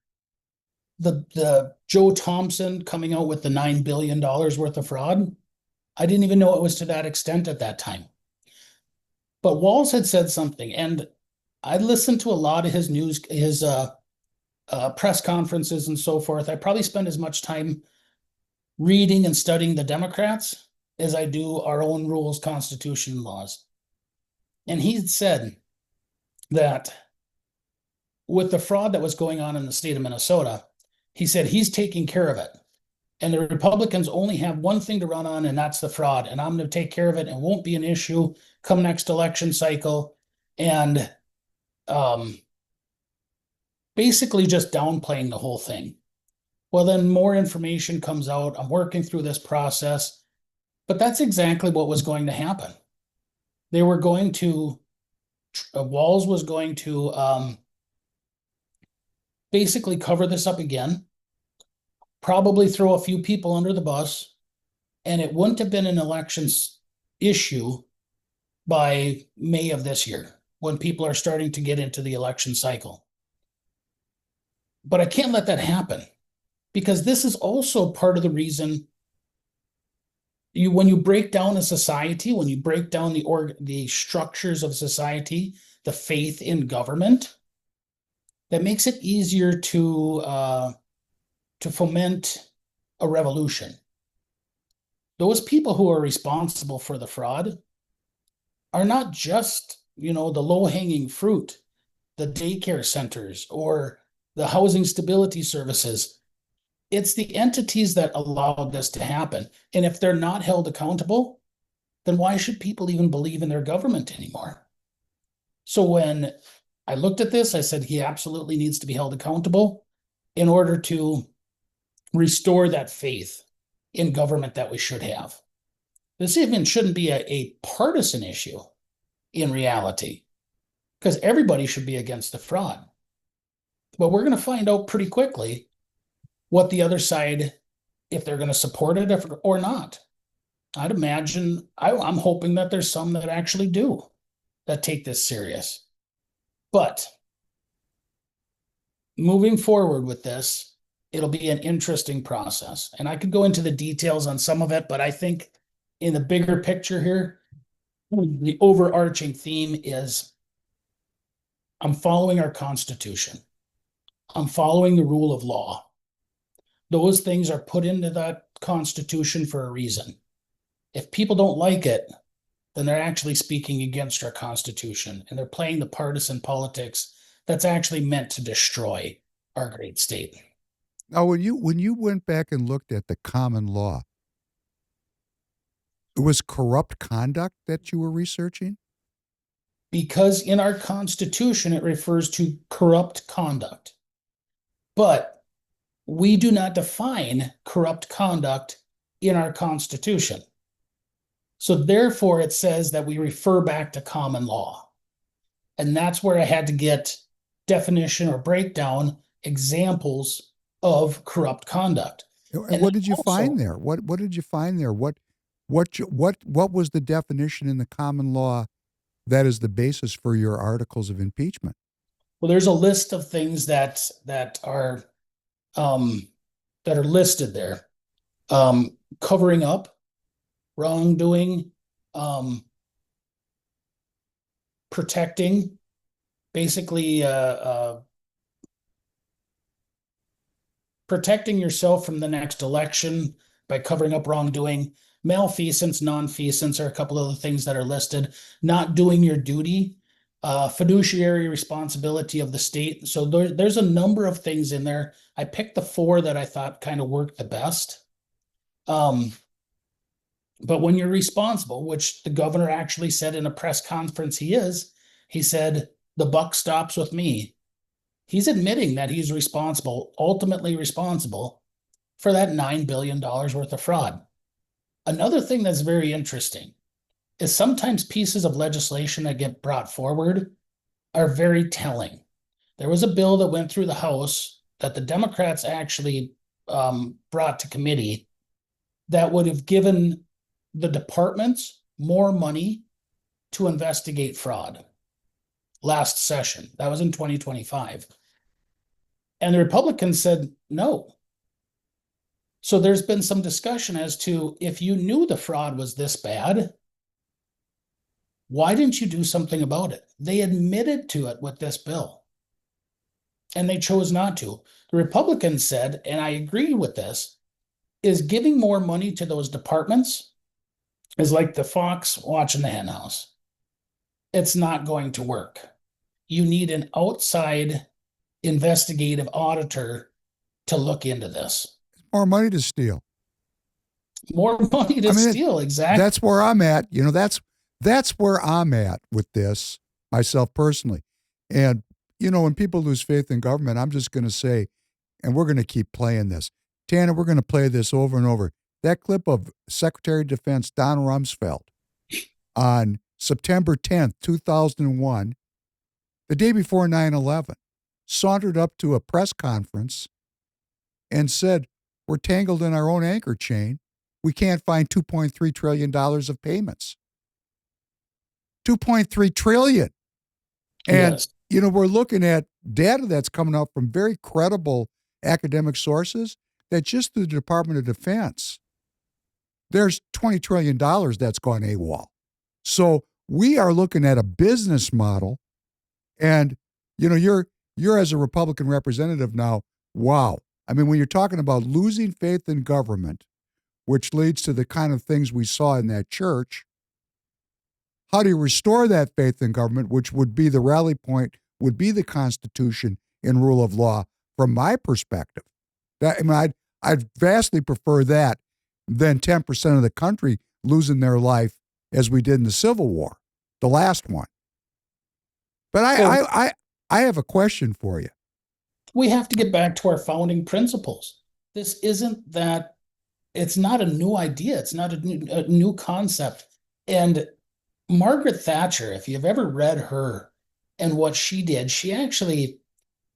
L: the Joe Thompson coming out with the $9 billion worth of fraud. I didn't even know it was to that extent at that time. But Walz had said something, and I listened to a lot of his press conferences and so forth. I probably spend as much time reading and studying the Democrats as I do our own rules, Constitution, and laws. And he said that with the fraud that was going on in the state of Minnesota, he said he's taking care of it. And the Republicans only have one thing to run on, and that's the fraud. And I'm going to take care of it. It won't be an issue come next election cycle. And basically just downplaying the whole thing. Well, then more information comes out. I'm working through this process. But that's exactly what was going to happen. They were going to, Walz was going to basically cover this up again, probably throw a few people under the bus, and it wouldn't have been an election issue by May of this year, when people are starting to get into the election cycle. But I can't let that happen, because this is also part of the reason when you break down a society, when you break down the structures of society, the faith in government, that makes it easier to foment a revolution. Those people who are responsible for the fraud are not just, the low-hanging fruit, the daycare centers or the housing stability services. It's the entities that allowed this to happen. And if they're not held accountable, then why should people even believe in their government anymore? So when I looked at this, I said he absolutely needs to be held accountable in order to restore that faith in government that we should have. This even shouldn't be a partisan issue in reality, because everybody should be against the fraud. But we're going to find out pretty quickly what the other side, if they're going to support it or not. I'd imagine, I'm hoping that there's some that actually do, that take this serious. But moving forward with this, it'll be an interesting process. And I could go into the details on some of it, but I think in the bigger picture here, the overarching theme is I'm following our Constitution. I'm following the rule of law. Those things are put into that Constitution for a reason. If people don't like it, then they're actually speaking against our Constitution, and they're playing the partisan politics that's actually meant to destroy our great state.
K: Now, when you went back and looked at the common law, it was corrupt conduct that you were researching?
L: Because in our Constitution, it refers to corrupt conduct. But we do not define corrupt conduct in our Constitution. So therefore, it says that we refer back to common law. And that's where I had to get definition or breakdown examples of corrupt conduct.
K: And what did you find there? What did you find there? What was the definition in the common law that is the basis for your articles of impeachment?
L: Well, there's a list of things that are listed there. Covering up wrongdoing, protecting, basically protecting yourself from the next election by covering up wrongdoing. Malfeasance, nonfeasance are a couple of the things that are listed. Not doing your duty, fiduciary responsibility of the state. So there's a number of things in there. I picked the 4 that I thought kind of worked the best. But when you're responsible, which the governor actually said in a press conference he said, the buck stops with me. He's admitting that he's ultimately responsible for that $9 billion worth of fraud. Another thing that's very interesting is sometimes pieces of legislation that get brought forward are very telling. There was a bill that went through the House that the Democrats actually brought to committee that would have given the departments more money to investigate fraud last session. That was in 2025. And the Republicans said no. So there's been some discussion as to, if you knew the fraud was this bad, why didn't you do something about it? They admitted to it with this bill, and they chose not to. The Republicans said, and I agree with this, is giving more money to those departments is like the fox watching the hen house. It's not going to work. You need an outside investigative auditor to look into this.
K: More money to steal.
L: More money to steal, exactly.
K: That's where I'm at. That's where I'm at with this, myself personally. And, when people lose faith in government, I'm just going to say, and we're going to keep playing this. Tanner, we're going to play this over and over. That clip of Secretary of Defense Don Rumsfeld on September 10th, 2001, the day before 9/11, sauntered up to a press conference and said, we're tangled in our own anchor chain. We can't find $2.3 trillion of payments. 2.3 trillion. And,
L: Yes.
K: we're looking at data that's coming out from very credible academic sources that just through the Department of Defense, there's $20 trillion that's gone AWOL. So we are looking at a business model. And, you're as a Republican representative now, wow. I mean, when you're talking about losing faith in government, which leads to the kind of things we saw in that church, how do you restore that faith in government, which would be the rally point, would be the Constitution and rule of law, from my perspective? I'd vastly prefer that than 10% of the country losing their life as we did in the Civil War, the last one. But I have a question for you.
L: We have to get back to our founding principles. This isn't that, it's not a new idea. It's not a new concept. And Margaret Thatcher, if you've ever read her and what she did, she actually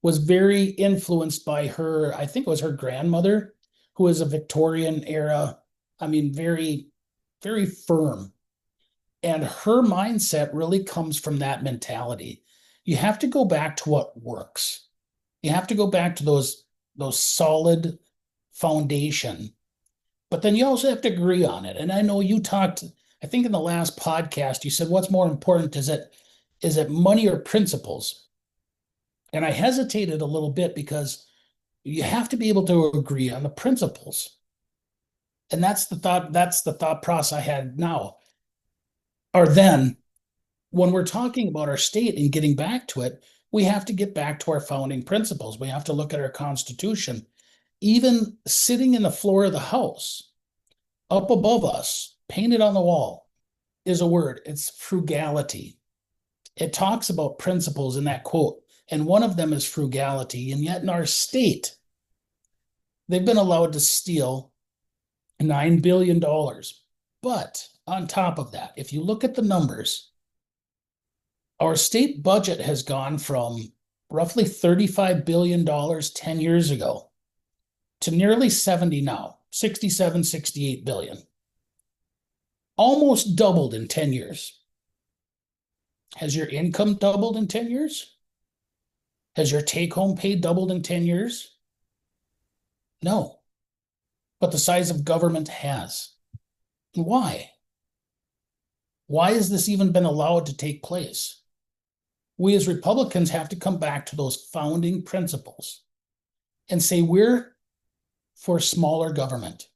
L: was very influenced by her, I think it was her grandmother, who was a Victorian era, very, very firm. And her mindset really comes from that mentality. You have to go back to what works. You have to go back to those solid foundation. But then you also have to agree on it. And I know you talked, I think in the last podcast, you said, what's more important? Is it money or principles? And I hesitated a little bit because you have to be able to agree on the principles. And that's the thought process I had now. Or then, when we're talking about our state and getting back to it, we have to get back to our founding principles. We have to look at our Constitution. Even sitting in the floor of the House, up above us, painted on the wall, is a word. It's frugality. It talks about principles in that quote, and one of them is frugality. And yet in our state, they've been allowed to steal $9 billion. But on top of that, if you look at the numbers, our state budget has gone from roughly $35 billion 10 years ago to nearly 70 now, 67, 68 billion. Almost doubled in 10 years. Has your income doubled in 10 years? Has your take-home pay doubled in 10 years? No. But the size of government has. Why? Why has this even been allowed to take place? We as Republicans have to come back to those founding principles and say we're for smaller government,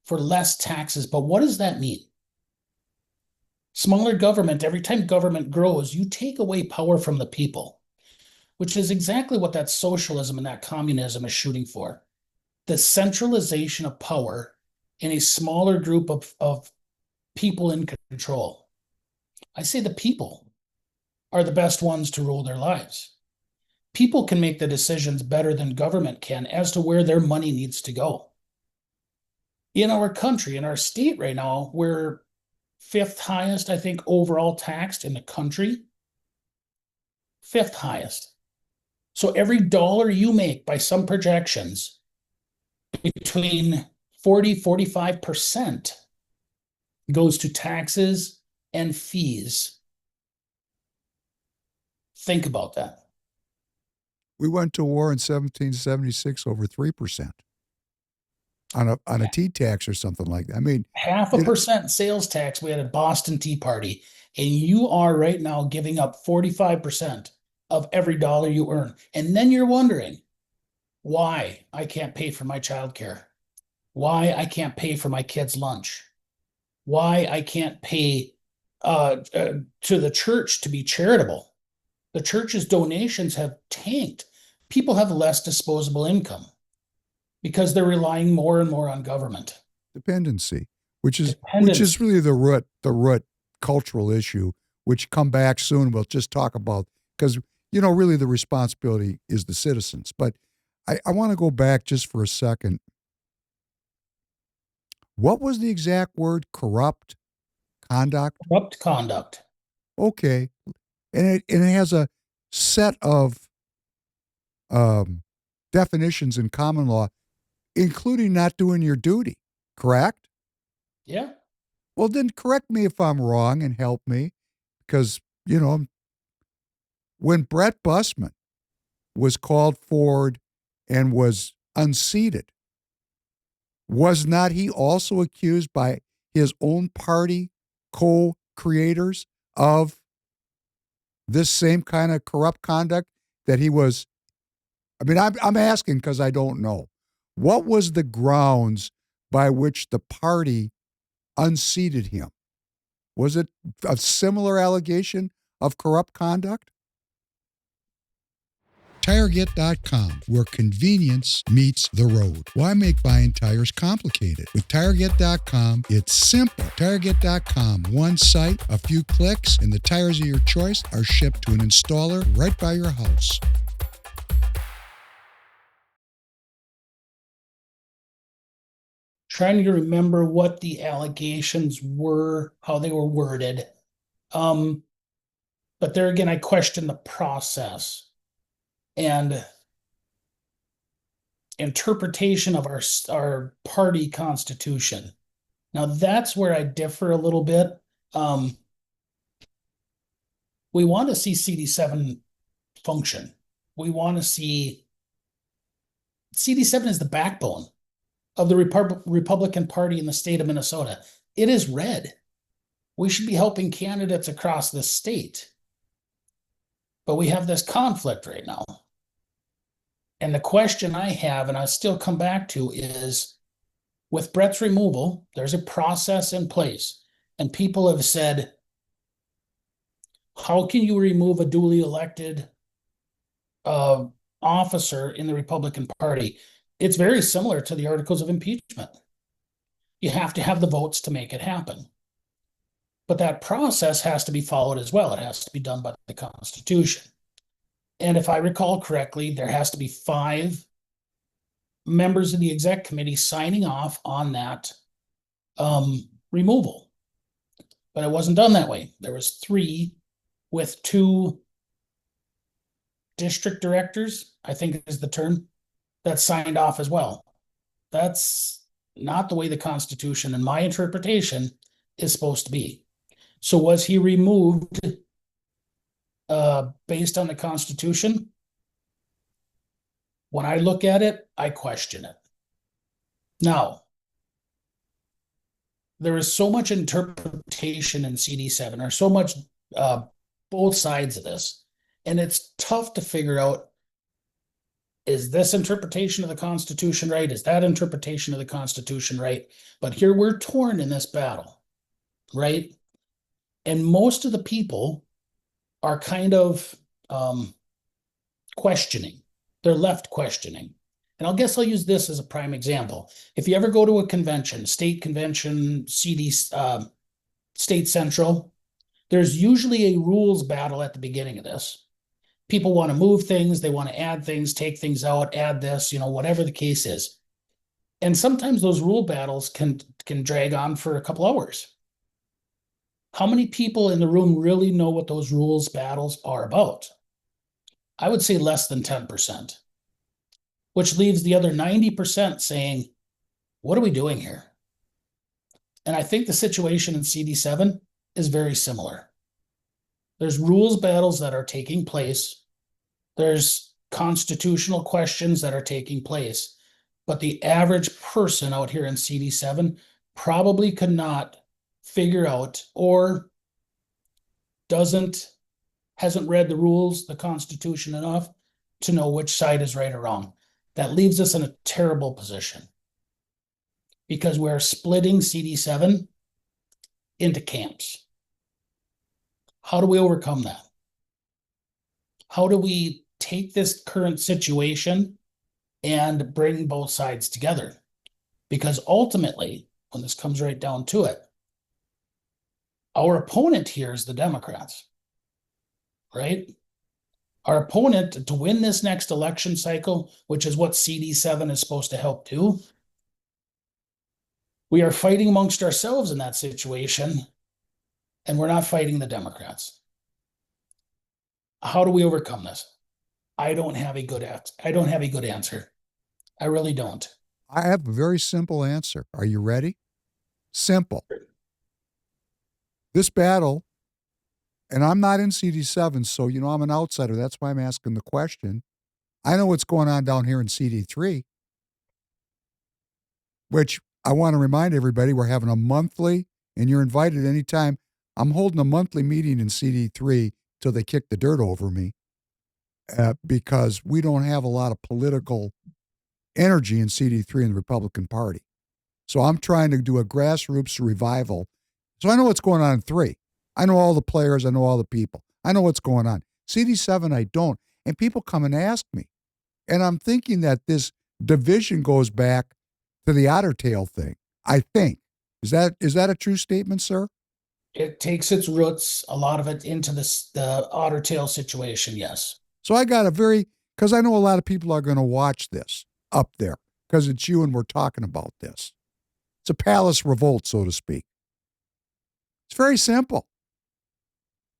L: for less taxes. But what does that mean? Smaller government, every time government grows, you take away power from the people, which is exactly what that socialism and that communism is shooting for. The centralization of power in a smaller group of people in control. I say the people are the best ones to rule their lives. People can make the decisions better than government can as to where their money needs to go. In our country, in our state right now, we're fifth highest, I think, overall taxed in the country. Fifth highest. So every dollar you make, by some projections, between 40-45% goes to taxes and fees. Think about that.
K: We went to war in 1776 over 3% on a tea tax or something like that. I mean,
L: 0.5% sales tax we had at Boston Tea Party, and you are right now giving up 45% of every dollar you earn. And then you're wondering why I can't pay for my childcare, why I can't pay for my kids' lunch, why I can't pay to the church to be charitable. The church's donations have tanked. People have less disposable income because they're relying more and more on government.
K: Dependency, which is really the root cultural issue, which come back soon. We'll just talk about, because really the responsibility is the citizens. But I want to go back just for a second. What was the exact word? Corrupt conduct?
L: Corrupt conduct.
K: Okay. And it has a set of definitions in common law, including not doing your duty, correct?
L: Yeah.
K: Well, then correct me if I'm wrong and help me, because, when Brett Busman was called forward and was unseated, was not he also accused by his own party co-creators of this same kind of corrupt conduct that he was? I mean, I'm asking because I don't know. What was the grounds by which the party unseated him? Was it a similar allegation of corrupt conduct? TireGet.com, where convenience meets the road. Why make buying tires complicated? With TireGet.com, it's simple. TireGet.com, one site, a few clicks, and the tires of your choice are shipped to an installer right by your house.
L: Trying to remember what the allegations were, how they were worded. But there again, I question the process and interpretation of our party constitution. Now that's where I differ a little bit. We want to see CD7 function. We want to see CD7 is the backbone of the Republican Party in the state of Minnesota. It is red. We should be helping candidates across the state. But we have this conflict right now. And the question I have, and I still come back to, is with Brett's removal, there's a process in place. And people have said, how can you remove a duly elected officer in the Republican Party? It's very similar to the articles of impeachment. You have to have the votes to make it happen. But that process has to be followed as well. It has to be done by the Constitution. And if I recall correctly, there has to be 5 members of the exec committee signing off on that removal. But it wasn't done that way. There was 3 with 2 district directors, I think is the term, that signed off as well. That's not the way the Constitution, in my interpretation, is supposed to be. So was he removed based on the Constitution? When I look at it, I question it. Now, there is so much interpretation in CD7, or so much both sides of this, and it's tough to figure out, is this interpretation of the Constitution right? Is that interpretation of the Constitution right? But here we're torn in this battle, right? And most of the people are kind of questioning. They're left questioning. And I'll use this as a prime example. If you ever go to a convention, state convention, state central, there's usually a rules battle at the beginning of this. People want to move things, they want to add things, take things out, add this, whatever the case is. And sometimes those rule battles can drag on for a couple hours. How many people in the room really know what those rules battles are about? I would say less than 10%, which leaves the other 90% saying, what are we doing here? And I think the situation in CD7 is very similar. There's rules battles that are taking place. There's constitutional questions that are taking place. But the average person out here in CD7 probably could not figure out, or hasn't read the rules, the Constitution enough to know which side is right or wrong. That leaves us in a terrible position because we're splitting CD7 into camps. How do we overcome that? How do we take this current situation and bring both sides together? Because ultimately, when this comes right down to it, our opponent here is the Democrats, right? Our opponent to win this next election cycle, which is what CD7 is supposed to help do, we are fighting amongst ourselves in that situation, and we're not fighting the Democrats. How do we overcome this? I don't have a good answer. I really don't.
K: I have a very simple answer. Are you ready? Simple. This battle, and I'm not in CD7, so, I'm an outsider. That's why I'm asking the question. I know what's going on down here in CD3, which I want to remind everybody we're having a monthly, and you're invited anytime. I'm holding a monthly meeting in CD3 till they kick the dirt over me because we don't have a lot of political energy in CD3 in the Republican Party. So I'm trying to do a grassroots revival. So I know what's going on in 3. I know all the players. I know all the people. I know what's going on. CD7, I don't. And people come and ask me. And I'm thinking that this division goes back to the otter tail thing, I think. Is that a true statement, sir?
L: It takes its roots, a lot of it, into the otter tail situation, yes.
K: So I got because I know a lot of people are going to watch this up there because it's you and we're talking about this. It's a palace revolt, so to speak. It's very simple.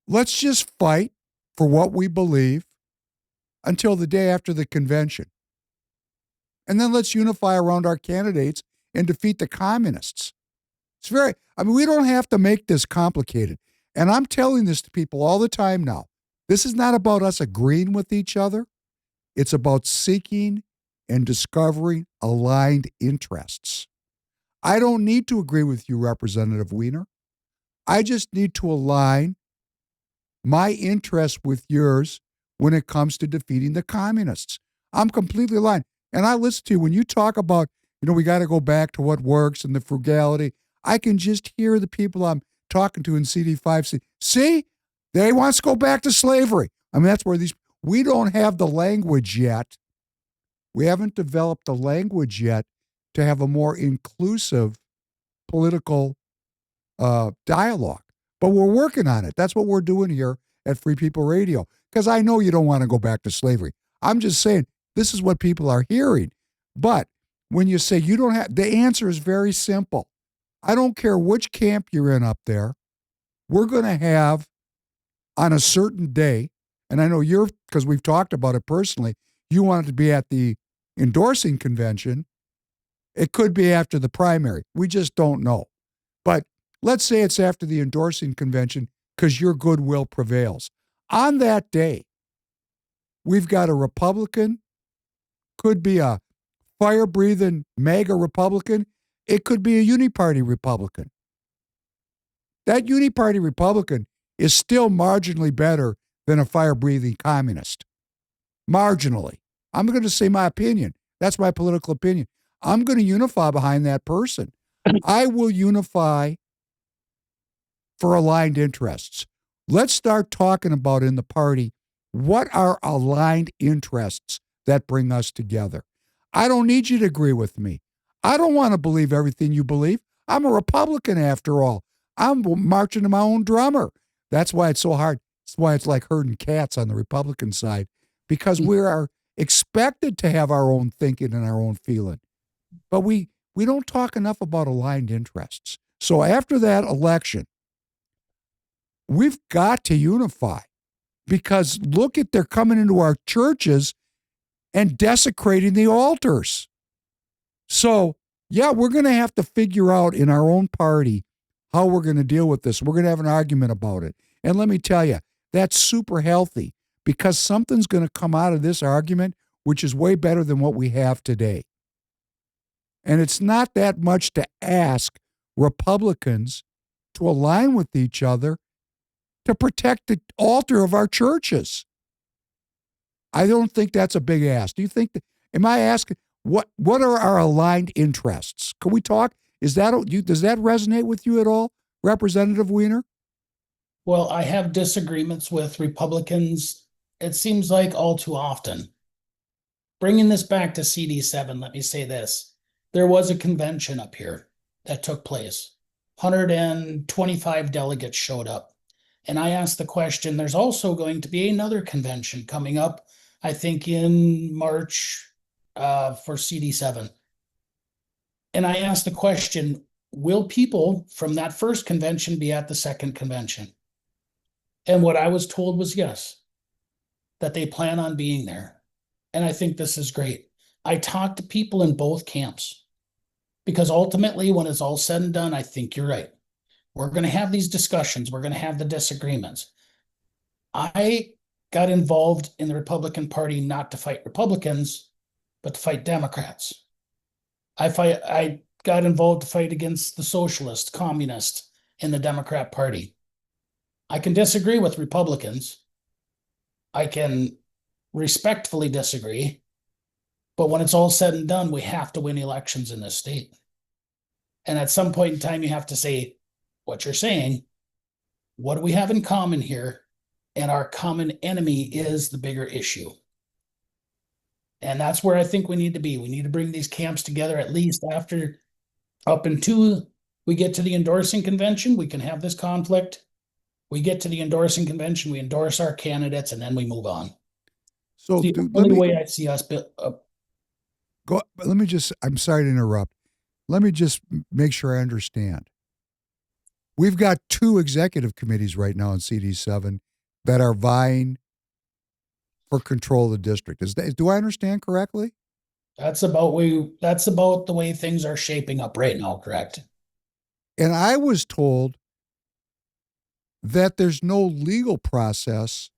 K: Let's just fight for what we believe until the day after the convention. And then let's unify around our candidates and defeat the communists. We don't have to make this complicated. And I'm telling this to people all the time now. This is not about us agreeing with each other. It's about seeking and discovering aligned interests. I don't need to agree with you, Representative Wiener. I just need to align my interests with yours when it comes to defeating the communists. I'm completely aligned. And I listen to you when you talk about, we got to go back to what works and the frugality. I can just hear the people I'm talking to in CD5 say, see, they want to go back to slavery. That's where we don't have the language yet. We haven't developed the language yet to have a more inclusive political dialogue. But we're working on it. That's what we're doing here at Free People Radio. Because I know you don't want to go back to slavery. I'm just saying, this is what people are hearing. But when you say you don't have, the answer is very simple. I don't care which camp you're in up there. We're going to have on a certain day, and I know because we've talked about it personally, you want it to be at the endorsing convention. It could be after the primary. We just don't know. But let's say it's after the endorsing convention because your goodwill prevails. On that day, we've got a Republican, could be a fire-breathing MAGA Republican. It could be a uniparty Republican. That uniparty Republican is still marginally better than a fire-breathing communist. Marginally. I'm going to say my opinion. That's my political opinion. I'm going to unify behind that person. I will unify for aligned interests. Let's start talking about in the party, what are aligned interests that bring us together? I don't need you to agree with me. I don't want to believe everything you believe. I'm a Republican after all. I'm marching to my own drummer. That's why it's so hard. That's why it's like herding cats on the Republican side, because we are expected to have our own thinking and our own feeling. But we don't talk enough about aligned interests. So after that election, we've got to unify, because look at, they're coming into our churches and desecrating the altars. So, yeah, we're going to have to figure out in our own party how we're going to deal with this. We're going to have an argument about it. And let me tell you, that's super healthy, because something's going to come out of this argument which is way better than what we have today. And it's not that much to ask Republicans to align with each other to protect the altar of our churches. I don't think that's a big ask. Do you think that, am I asking, what are our aligned interests? Can we talk? Does that resonate with you at all, Representative Wiener?
L: Well, I have disagreements with Republicans, it seems like all too often. Bringing this back to CD7, let me say this. There was a convention up here that took place. 125 delegates showed up. And I asked the question, there's also going to be another convention coming up, I think in March for CD7. And I asked the question, will people from that first convention be at the second convention? And what I was told was yes, that they plan on being there. And I think this is great. I talked to people in both camps, because ultimately when it's all said and done, I think you're right. We're going to have these discussions. We're going to have the disagreements. I got involved in the Republican Party not to fight Republicans, but to fight Democrats. I got involved to fight against the socialists, communists in the Democrat Party. I can disagree with Republicans. I can respectfully disagree. But when it's all said and done, we have to win elections in this state. And at some point in time, you have to say what you're saying. What do we have in common here? And our common enemy is the bigger issue. And that's where I think we need to be. We need to bring these camps together at least up until we get to the endorsing convention. We can have this conflict. We get to the endorsing convention, we endorse our candidates, and then we move on.
K: So
L: the only way I see us
K: I'm sorry to interrupt. Let me just make sure I understand. We've got 2 executive committees right now in CD7 that are vying for control of the district. Do I understand correctly?
L: That's about the way things are shaping up right now, correct?
K: And I was told that there's no legal process.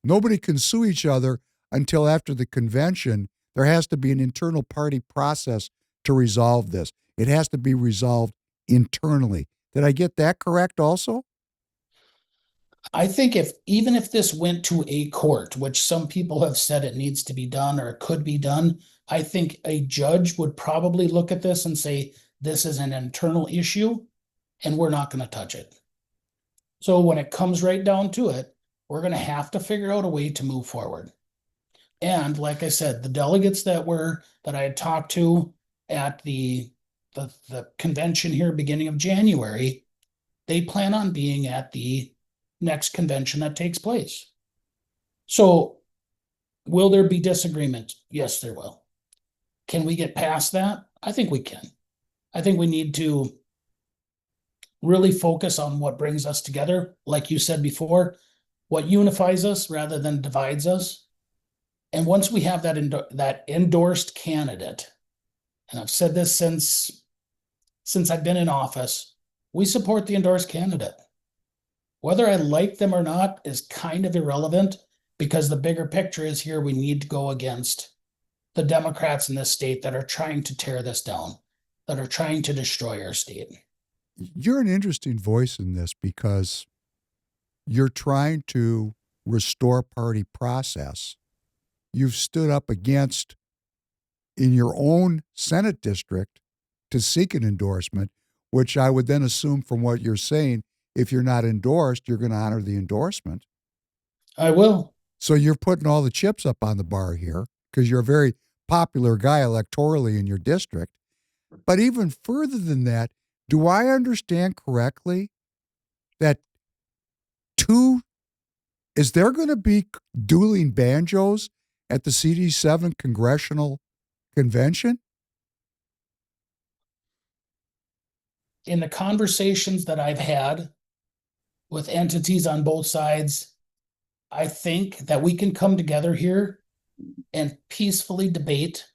K: Nobody can sue each other until after the convention. There has to be an internal party process to resolve this. It has to be resolved internally. Did I get that correct also?
L: I think even if this went to a court, which some people have said it needs to be done or it could be done, I think a judge would probably look at this and say, this is an internal issue and we're not going to touch it. So when it comes right down to it, we're going to have to figure out a way to move forward. And like I said, the delegates that I had talked to at the convention here beginning of January, they plan on being at the next convention that takes place. So will there be disagreement? Yes, there will. Can we get past that? I think we can. I think we need to really focus on what brings us together. Like you said before, what unifies us rather than divides us. And once we have that endorsed candidate, and I've said this since I've been in office, we support the endorsed candidate. Whether I like them or not is kind of irrelevant, because the bigger picture is here we need to go against the Democrats in this state that are trying to tear this down, that are trying to destroy our state.
K: You're an interesting voice in this because you're trying to restore party process. You've stood up against, in your own Senate district, to seek an endorsement, which I would then assume from what you're saying, if you're not endorsed, you're going to honor the endorsement.
L: I will.
K: So you're putting all the chips up on the bar here because you're a very popular guy electorally in your district. But even further than that, do I understand correctly that is there going to be dueling banjos at the CD7 congressional convention?
L: In the conversations that I've had with entities on both sides, I think that we can come together here and peacefully debate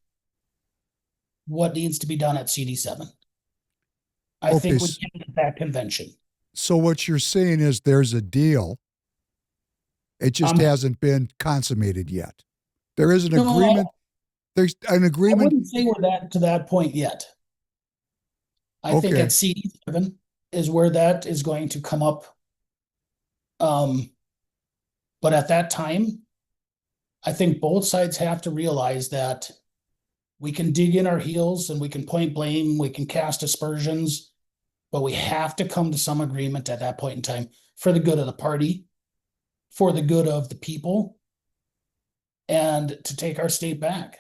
L: what needs to be done at CD7. I think we can at that convention.
K: So what you're saying is there's a deal. It just hasn't been consummated yet. There is an agreement. There's an agreement.
L: I wouldn't say we're to that point yet. I think at CD7 is where that is going to come up. But at that time, I think both sides have to realize that we can dig in our heels and we can point blame, we can cast aspersions, but we have to come to some agreement at that point in time for the good of the party, for the good of the people, and to take our state back.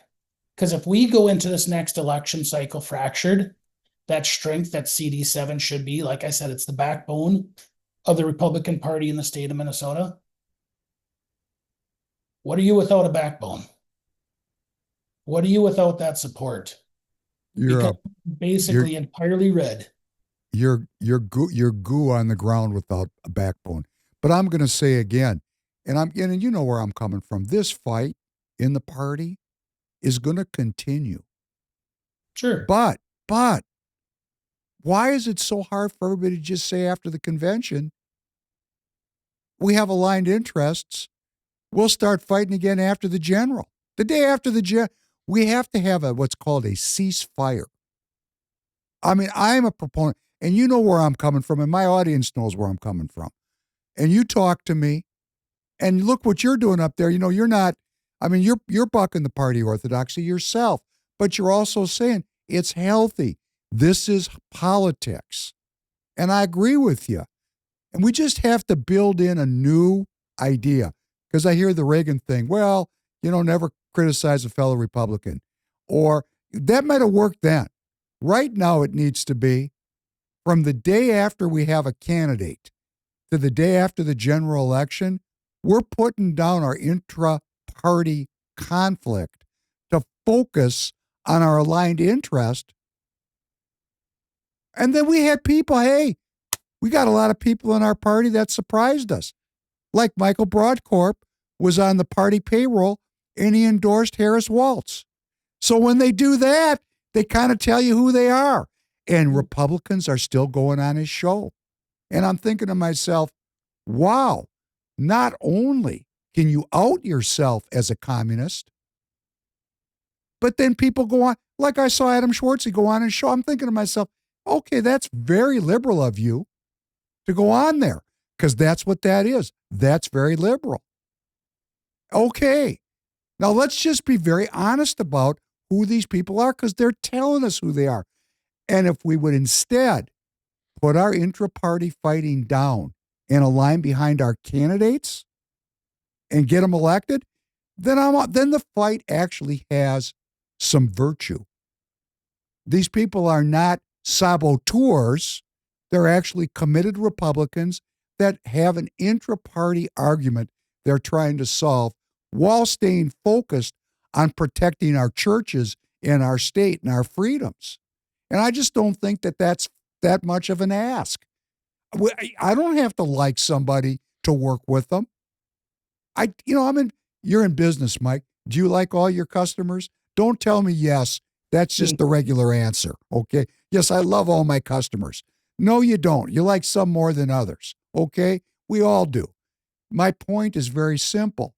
L: Because if we go into this next election cycle fractured, that strength that CD7 should be, like I said, it's the backbone of the Republican Party in the state of Minnesota. What are you without a backbone? What are you without that support? You're basically entirely red.
K: You're goo on the ground without a backbone. But I'm going to say again, and you know where I'm coming from. This fight in the party is going to continue.
L: Sure.
K: But why is it so hard for everybody to just say after the convention, we have aligned interests, we'll start fighting again after the general. The day after the general, we have to have what's called a ceasefire. I mean, I'm a proponent, and you know where I'm coming from, and my audience knows where I'm coming from. And you talk to me, and look what you're doing up there. You know, you're not, I mean, you're bucking the party orthodoxy yourself, but you're also saying it's healthy. This is politics. And I agree with you. And we just have to build in a new idea. Because I hear the Reagan thing, well, you know, never criticize a fellow Republican. Or that might have worked then. Right now it needs to be from the day after we have a candidate to the day after the general election, we're putting down our intra-party conflict to focus on our aligned interest. And then we had people, hey, we got a lot of people in our party that surprised us. Like Michael Broadcorp was on the party payroll and he endorsed Harris Waltz. So when they do that, they kind of tell you who they are. And Republicans are still going on his show. And I'm thinking to myself, wow, not only can you out yourself as a communist, but then people go on, like I saw Adam Schwartzy go on his show. I'm thinking to myself, okay, that's very liberal of you to go on there, because that's what that is. That's very liberal. Okay. Now let's just be very honest about who these people are, because they're telling us who they are. And if we would instead put our intra-party fighting down and align behind our candidates and get them elected, then the fight actually has some virtue. These people are not saboteurs. They're actually committed Republicans that have an intra-party argument they're trying to solve while staying focused on protecting our churches and our state and our freedoms. And I just don't think that that's that much of an ask. I don't have to like somebody to work with them. You're in business, Mike. Do you like all your customers? Don't tell me yes. That's just the regular answer, okay? Yes, I love all my customers. No, you don't. You like some more than others, okay? We all do. My point is very simple.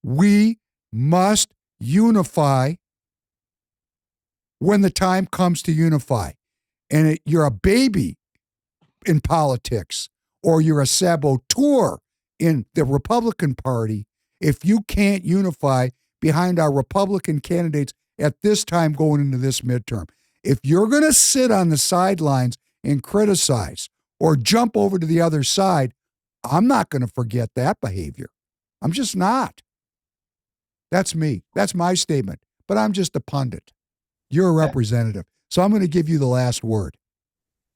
K: We must unify when the time comes to unify. And you're a baby in politics, or you're a saboteur in the Republican Party if you can't unify behind our Republican candidates at this time going into this midterm. If you're going to sit on the sidelines and criticize or jump over to the other side, I'm not going to forget that behavior. I'm just not. That's me. That's my statement. But I'm just a pundit. You're a representative. So I'm going to give you the last word.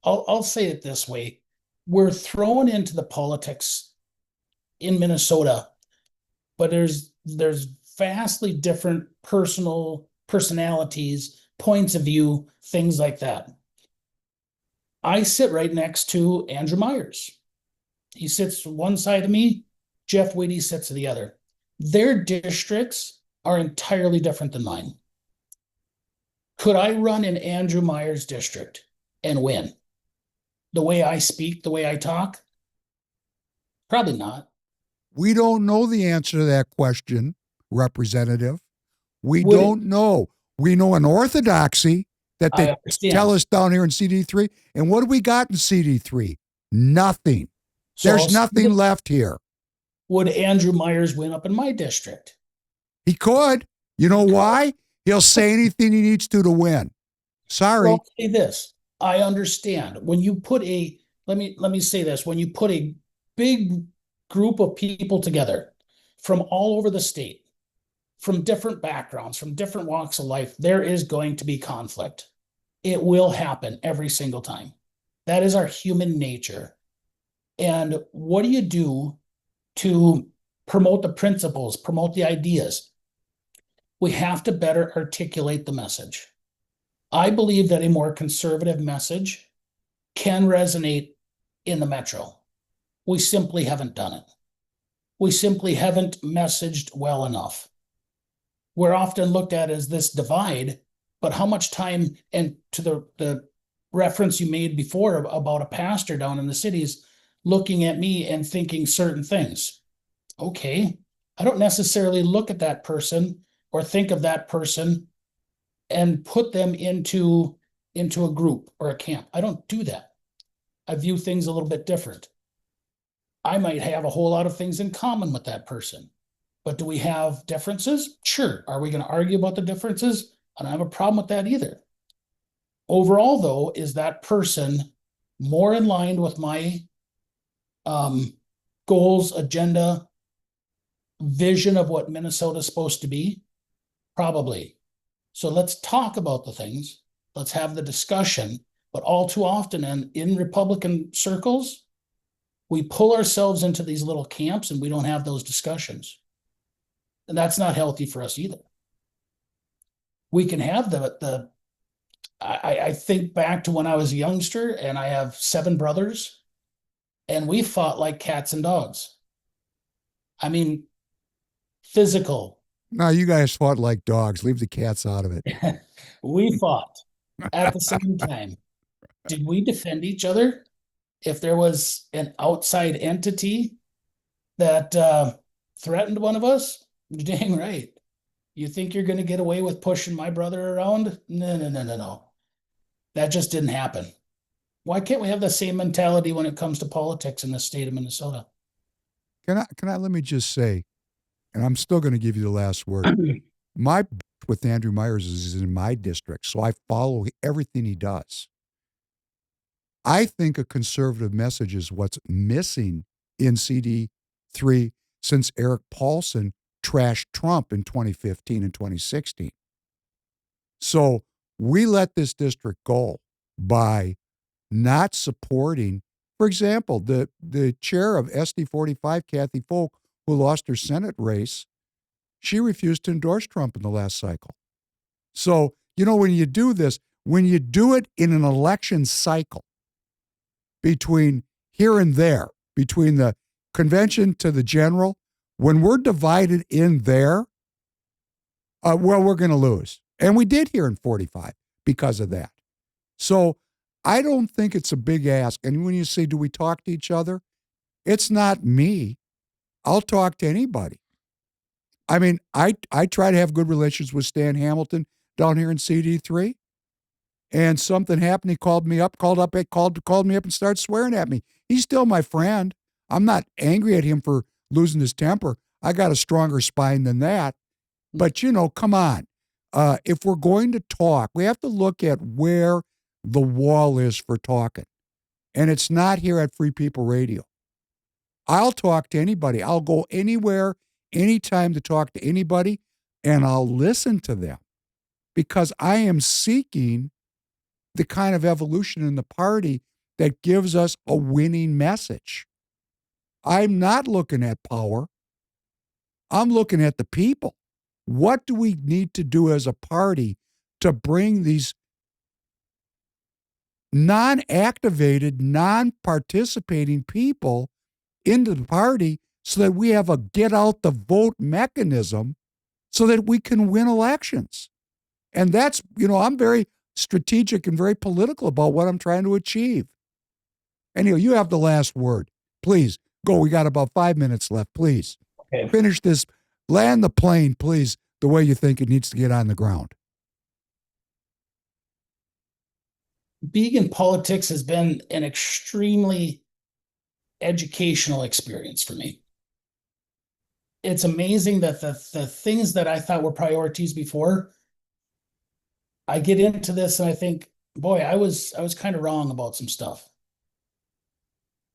L: I'll say it this way. We're thrown into the politics in Minnesota, but there's vastly different personalities, points of view, things like that. I sit right next to Andrew Myers. He sits one side of me. Jeff Whitty sits to the other. Their districts are entirely different than mine. Could I run in Andrew Myers' district and win? The way I speak, the way I talk? Probably not.
K: We don't know the answer to that question, Representative. We don't know. We know an orthodoxy that they tell us down here in CD3. And what do we got in CD3? Nothing. There's nothing left here.
L: Would Andrew Myers win up in my district?
K: He could. You know why? He'll say anything he needs to win. Sorry.
L: Well, I'll say this. I understand. When you put let me say this. When you put a big group of people together from all over the state, from different backgrounds, from different walks of life, there is going to be conflict. It will happen every single time. That is our human nature. And what do you do to promote the principles, promote the ideas? We have to better articulate the message. I believe that a more conservative message can resonate in the metro. We simply haven't done it. We simply haven't messaged well enough. We're often looked at as this divide, but how much time, and to the reference you made before about a pastor down in the cities, looking at me and thinking certain things. Okay, I don't necessarily look at that person or think of that person and put them into a group or a camp. I don't do that. I view things a little bit different. I might have a whole lot of things in common with that person, but do we have differences? Sure. Are we going to argue about the differences? I don't have a problem with that either. Overall, though, is that person more in line with my goals, agenda, vision of what Minnesota is supposed to be? Probably. So let's talk about the things. Let's have the discussion. But all too often, and in Republican circles, we pull ourselves into these little camps and we don't have those discussions. And that's not healthy for us either. We can have I think back to when I was a youngster, and I have 7 brothers, and we fought like cats and dogs. I mean, physical.
K: No, you guys fought like dogs. Leave the cats out of it.
L: We fought at the same time. Did we defend each other? If there was an outside entity that threatened one of us, dang right. You think you're going to get away with pushing my brother around? No. That just didn't happen. Why can't we have the same mentality when it comes to politics in the state of Minnesota?
K: Can I let me just say, and I'm still going to give you the last word. My with Andrew Myers is in my district, so I follow everything he does. I think a conservative message is what's missing in CD3 since Eric Paulson trashed Trump in 2015 and 2016. So we let this district go by not supporting, for example, the chair of SD45, Kathy Folk, who lost her Senate race, she refused to endorse Trump in the last cycle. So, when you do this, when you do it in an election cycle, between here and there, between the convention to the general, when we're divided in there, we're going to lose. And we did here in 45 because of that. So I don't think it's a big ask. And when you say, do we talk to each other? It's not me. I'll talk to anybody. I mean, I try to have good relations with Stan Hamilton down here in CD3. And something happened. He called me up, called me up and started swearing at me. He's still my friend. I'm not angry at him for losing his temper. I got a stronger spine than that. But, come on. If we're going to talk, we have to look at where the wall is for talking. And it's not here at Free People Radio. I'll talk to anybody. I'll go anywhere, anytime to talk to anybody, and I'll listen to them because I am seeking the kind of evolution in the party that gives us a winning message. I'm not looking at power. I'm looking at the people. What do we need to do as a party to bring these non-activated, non-participating people into the party so that we have a get out the vote mechanism so that we can win elections? And that's, I'm very strategic and very political about what I'm trying to achieve. Anyway, you have the last word. Please, go. We got about 5 minutes left. Please. Okay. Finish this. Land the plane, please, the way you think it needs to get on the ground.
L: Being in politics has been an extremely educational experience for me. It's amazing that the things that I thought were priorities before, I get into this and I think, boy, I was kind of wrong about some stuff.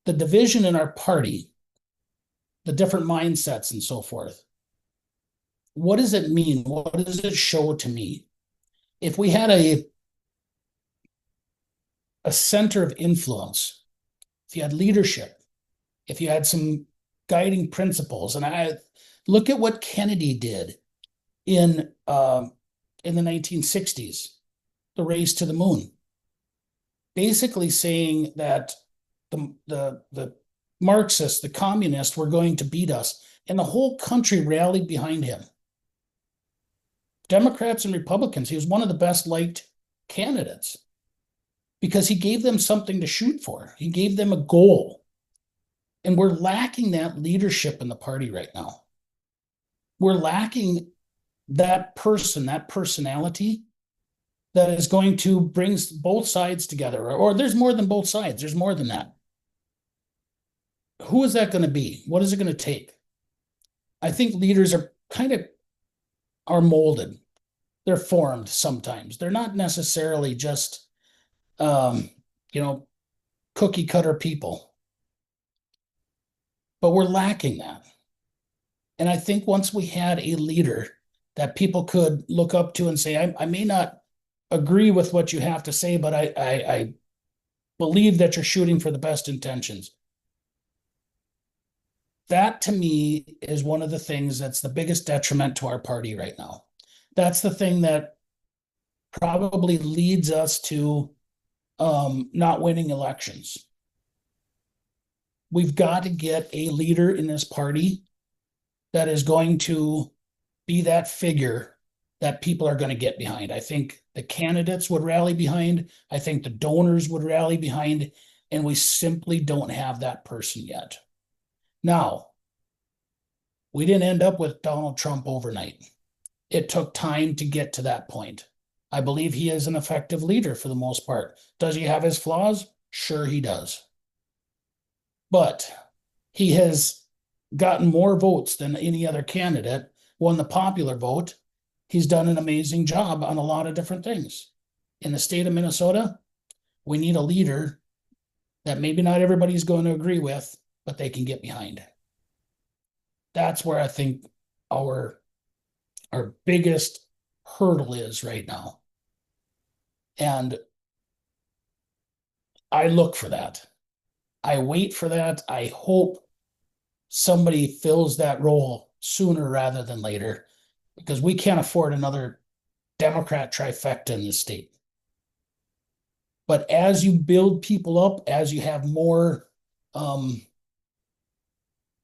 L: The division in our party, the different mindsets and so forth. What does it mean? What does it show to me? If we had a center of influence, if you had leadership, if you had some guiding principles, and I look at what Kennedy did in the 1960s, the race to the moon, basically saying that the Marxists, the communists were going to beat us, and the whole country rallied behind him. Democrats and Republicans, he was one of the best liked candidates because he gave them something to shoot for. He gave them a goal. And we're lacking that leadership in the party right now. We're lacking that person, that personality that is going to bring both sides together. Or there's more than both sides. There's more than that. Who is that going to be? What is it going to take? I think leaders are molded. They're formed sometimes. They're not necessarily just, cookie cutter people. But we're lacking that. And I think once we had a leader that people could look up to and say, I may not agree with what you have to say, but I believe that you're shooting for the best intentions. That to me is one of the things that's the biggest detriment to our party right now. That's the thing that probably leads us to not winning elections. We've got to get a leader in this party that is going to be that figure that people are going to get behind. I think the candidates would rally behind. I think the donors would rally behind, and we simply don't have that person yet. Now, we didn't end up with Donald Trump overnight. It took time to get to that point. I believe he is an effective leader for the most part. Does he have his flaws? Sure he does. But he has gotten more votes than any other candidate, won the popular vote. He's done an amazing job on a lot of different things. In the state of Minnesota, we need a leader that maybe not everybody's going to agree with, but they can get behind. That's where I think our biggest hurdle is right now. And I look for that. I wait for that. I hope somebody fills that role sooner rather than later, because we can't afford another Democrat trifecta in this state. But as you build people up, as you have more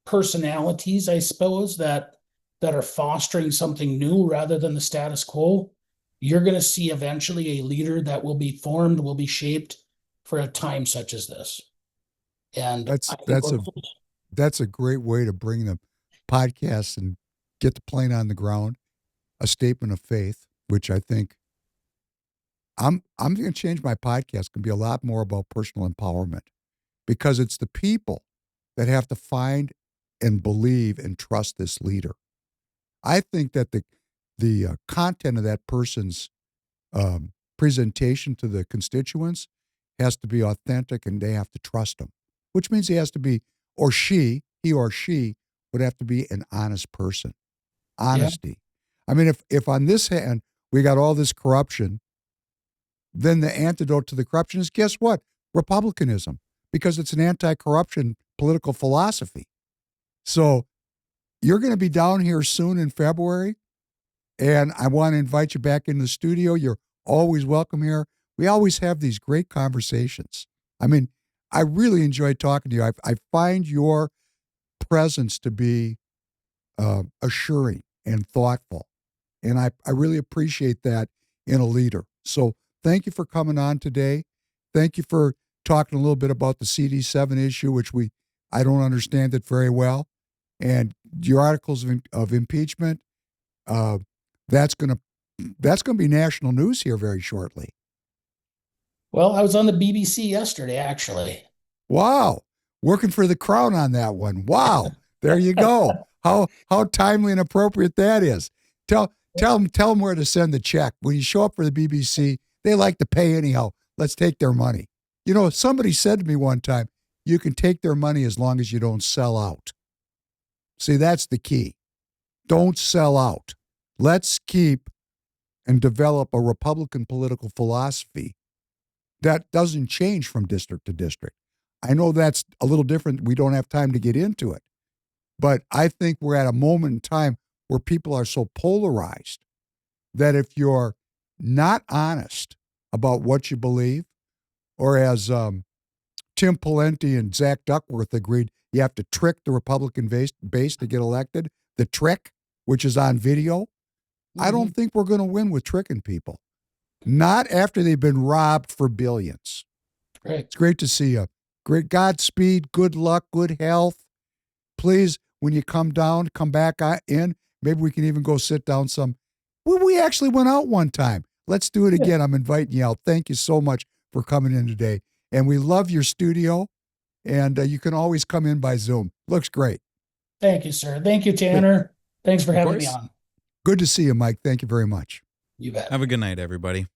L: personalities, I suppose, that are fostering something new rather than the status quo, you're going to see eventually a leader that will be formed, will be shaped for a time such as this. And
K: that's a great way to bring the podcast and get the plane on the ground. A statement of faith, which I think I'm going to change my podcast. Can be a lot more about personal empowerment, because it's the people that have to find and believe and trust this leader. I think that the content of that person's presentation to the constituents has to be authentic, and they have to trust him, which means he has to be, he or she would have to be an honest person. Honesty. Yeah. I mean, if on this hand we got all this corruption, then the antidote to the corruption is, guess what? Republicanism, because it's an anti-corruption political philosophy. So you're going to be down here soon in February, and I want to invite you back in the studio. You're always welcome here. We always have these great conversations. I mean, I really enjoy talking to you. I find your presence to be assuring and thoughtful, and I really appreciate that in a leader. So thank you for coming on today. Thank you for talking a little bit about the CD7 issue, which I don't understand it very well. And your articles of impeachment, that's going to be national news here very shortly.
L: Well, I was on the BBC yesterday, actually.
K: Wow. Working for the Crown on that one. Wow. There you go. How timely and appropriate that is. Tell them where to send the check. When you show up for the BBC, they like to pay anyhow. Let's take their money. You know, somebody said to me one time, you can take their money as long as you don't sell out. See, that's the key. Don't sell out. Let's keep and develop a Republican political philosophy that doesn't change from district to district. I know that's a little different. We don't have time to get into it. But I think we're at a moment in time where people are so polarized that if you're not honest about what you believe, or as Tim Pawlenty and Zach Duckworth agreed, you have to trick the Republican base to get elected. The trick, which is on video. Mm-hmm. I don't think we're going to win with tricking people. Not after they've been robbed for billions.
L: Right.
K: It's great to see you. Great Godspeed, good luck, good health. Please, when you come down, come back in. Maybe we can even go sit down some. Well, we actually went out one time. Let's do it again. I'm inviting you out. Thank you so much for coming in today. And we love your studio. And you can always come in by Zoom. Looks great.
L: Thank you, sir. Thank you, Tanner. Thanks for having me on.
K: Good to see you, Mike. Thank you very much.
L: You bet.
B: Have a good night, everybody.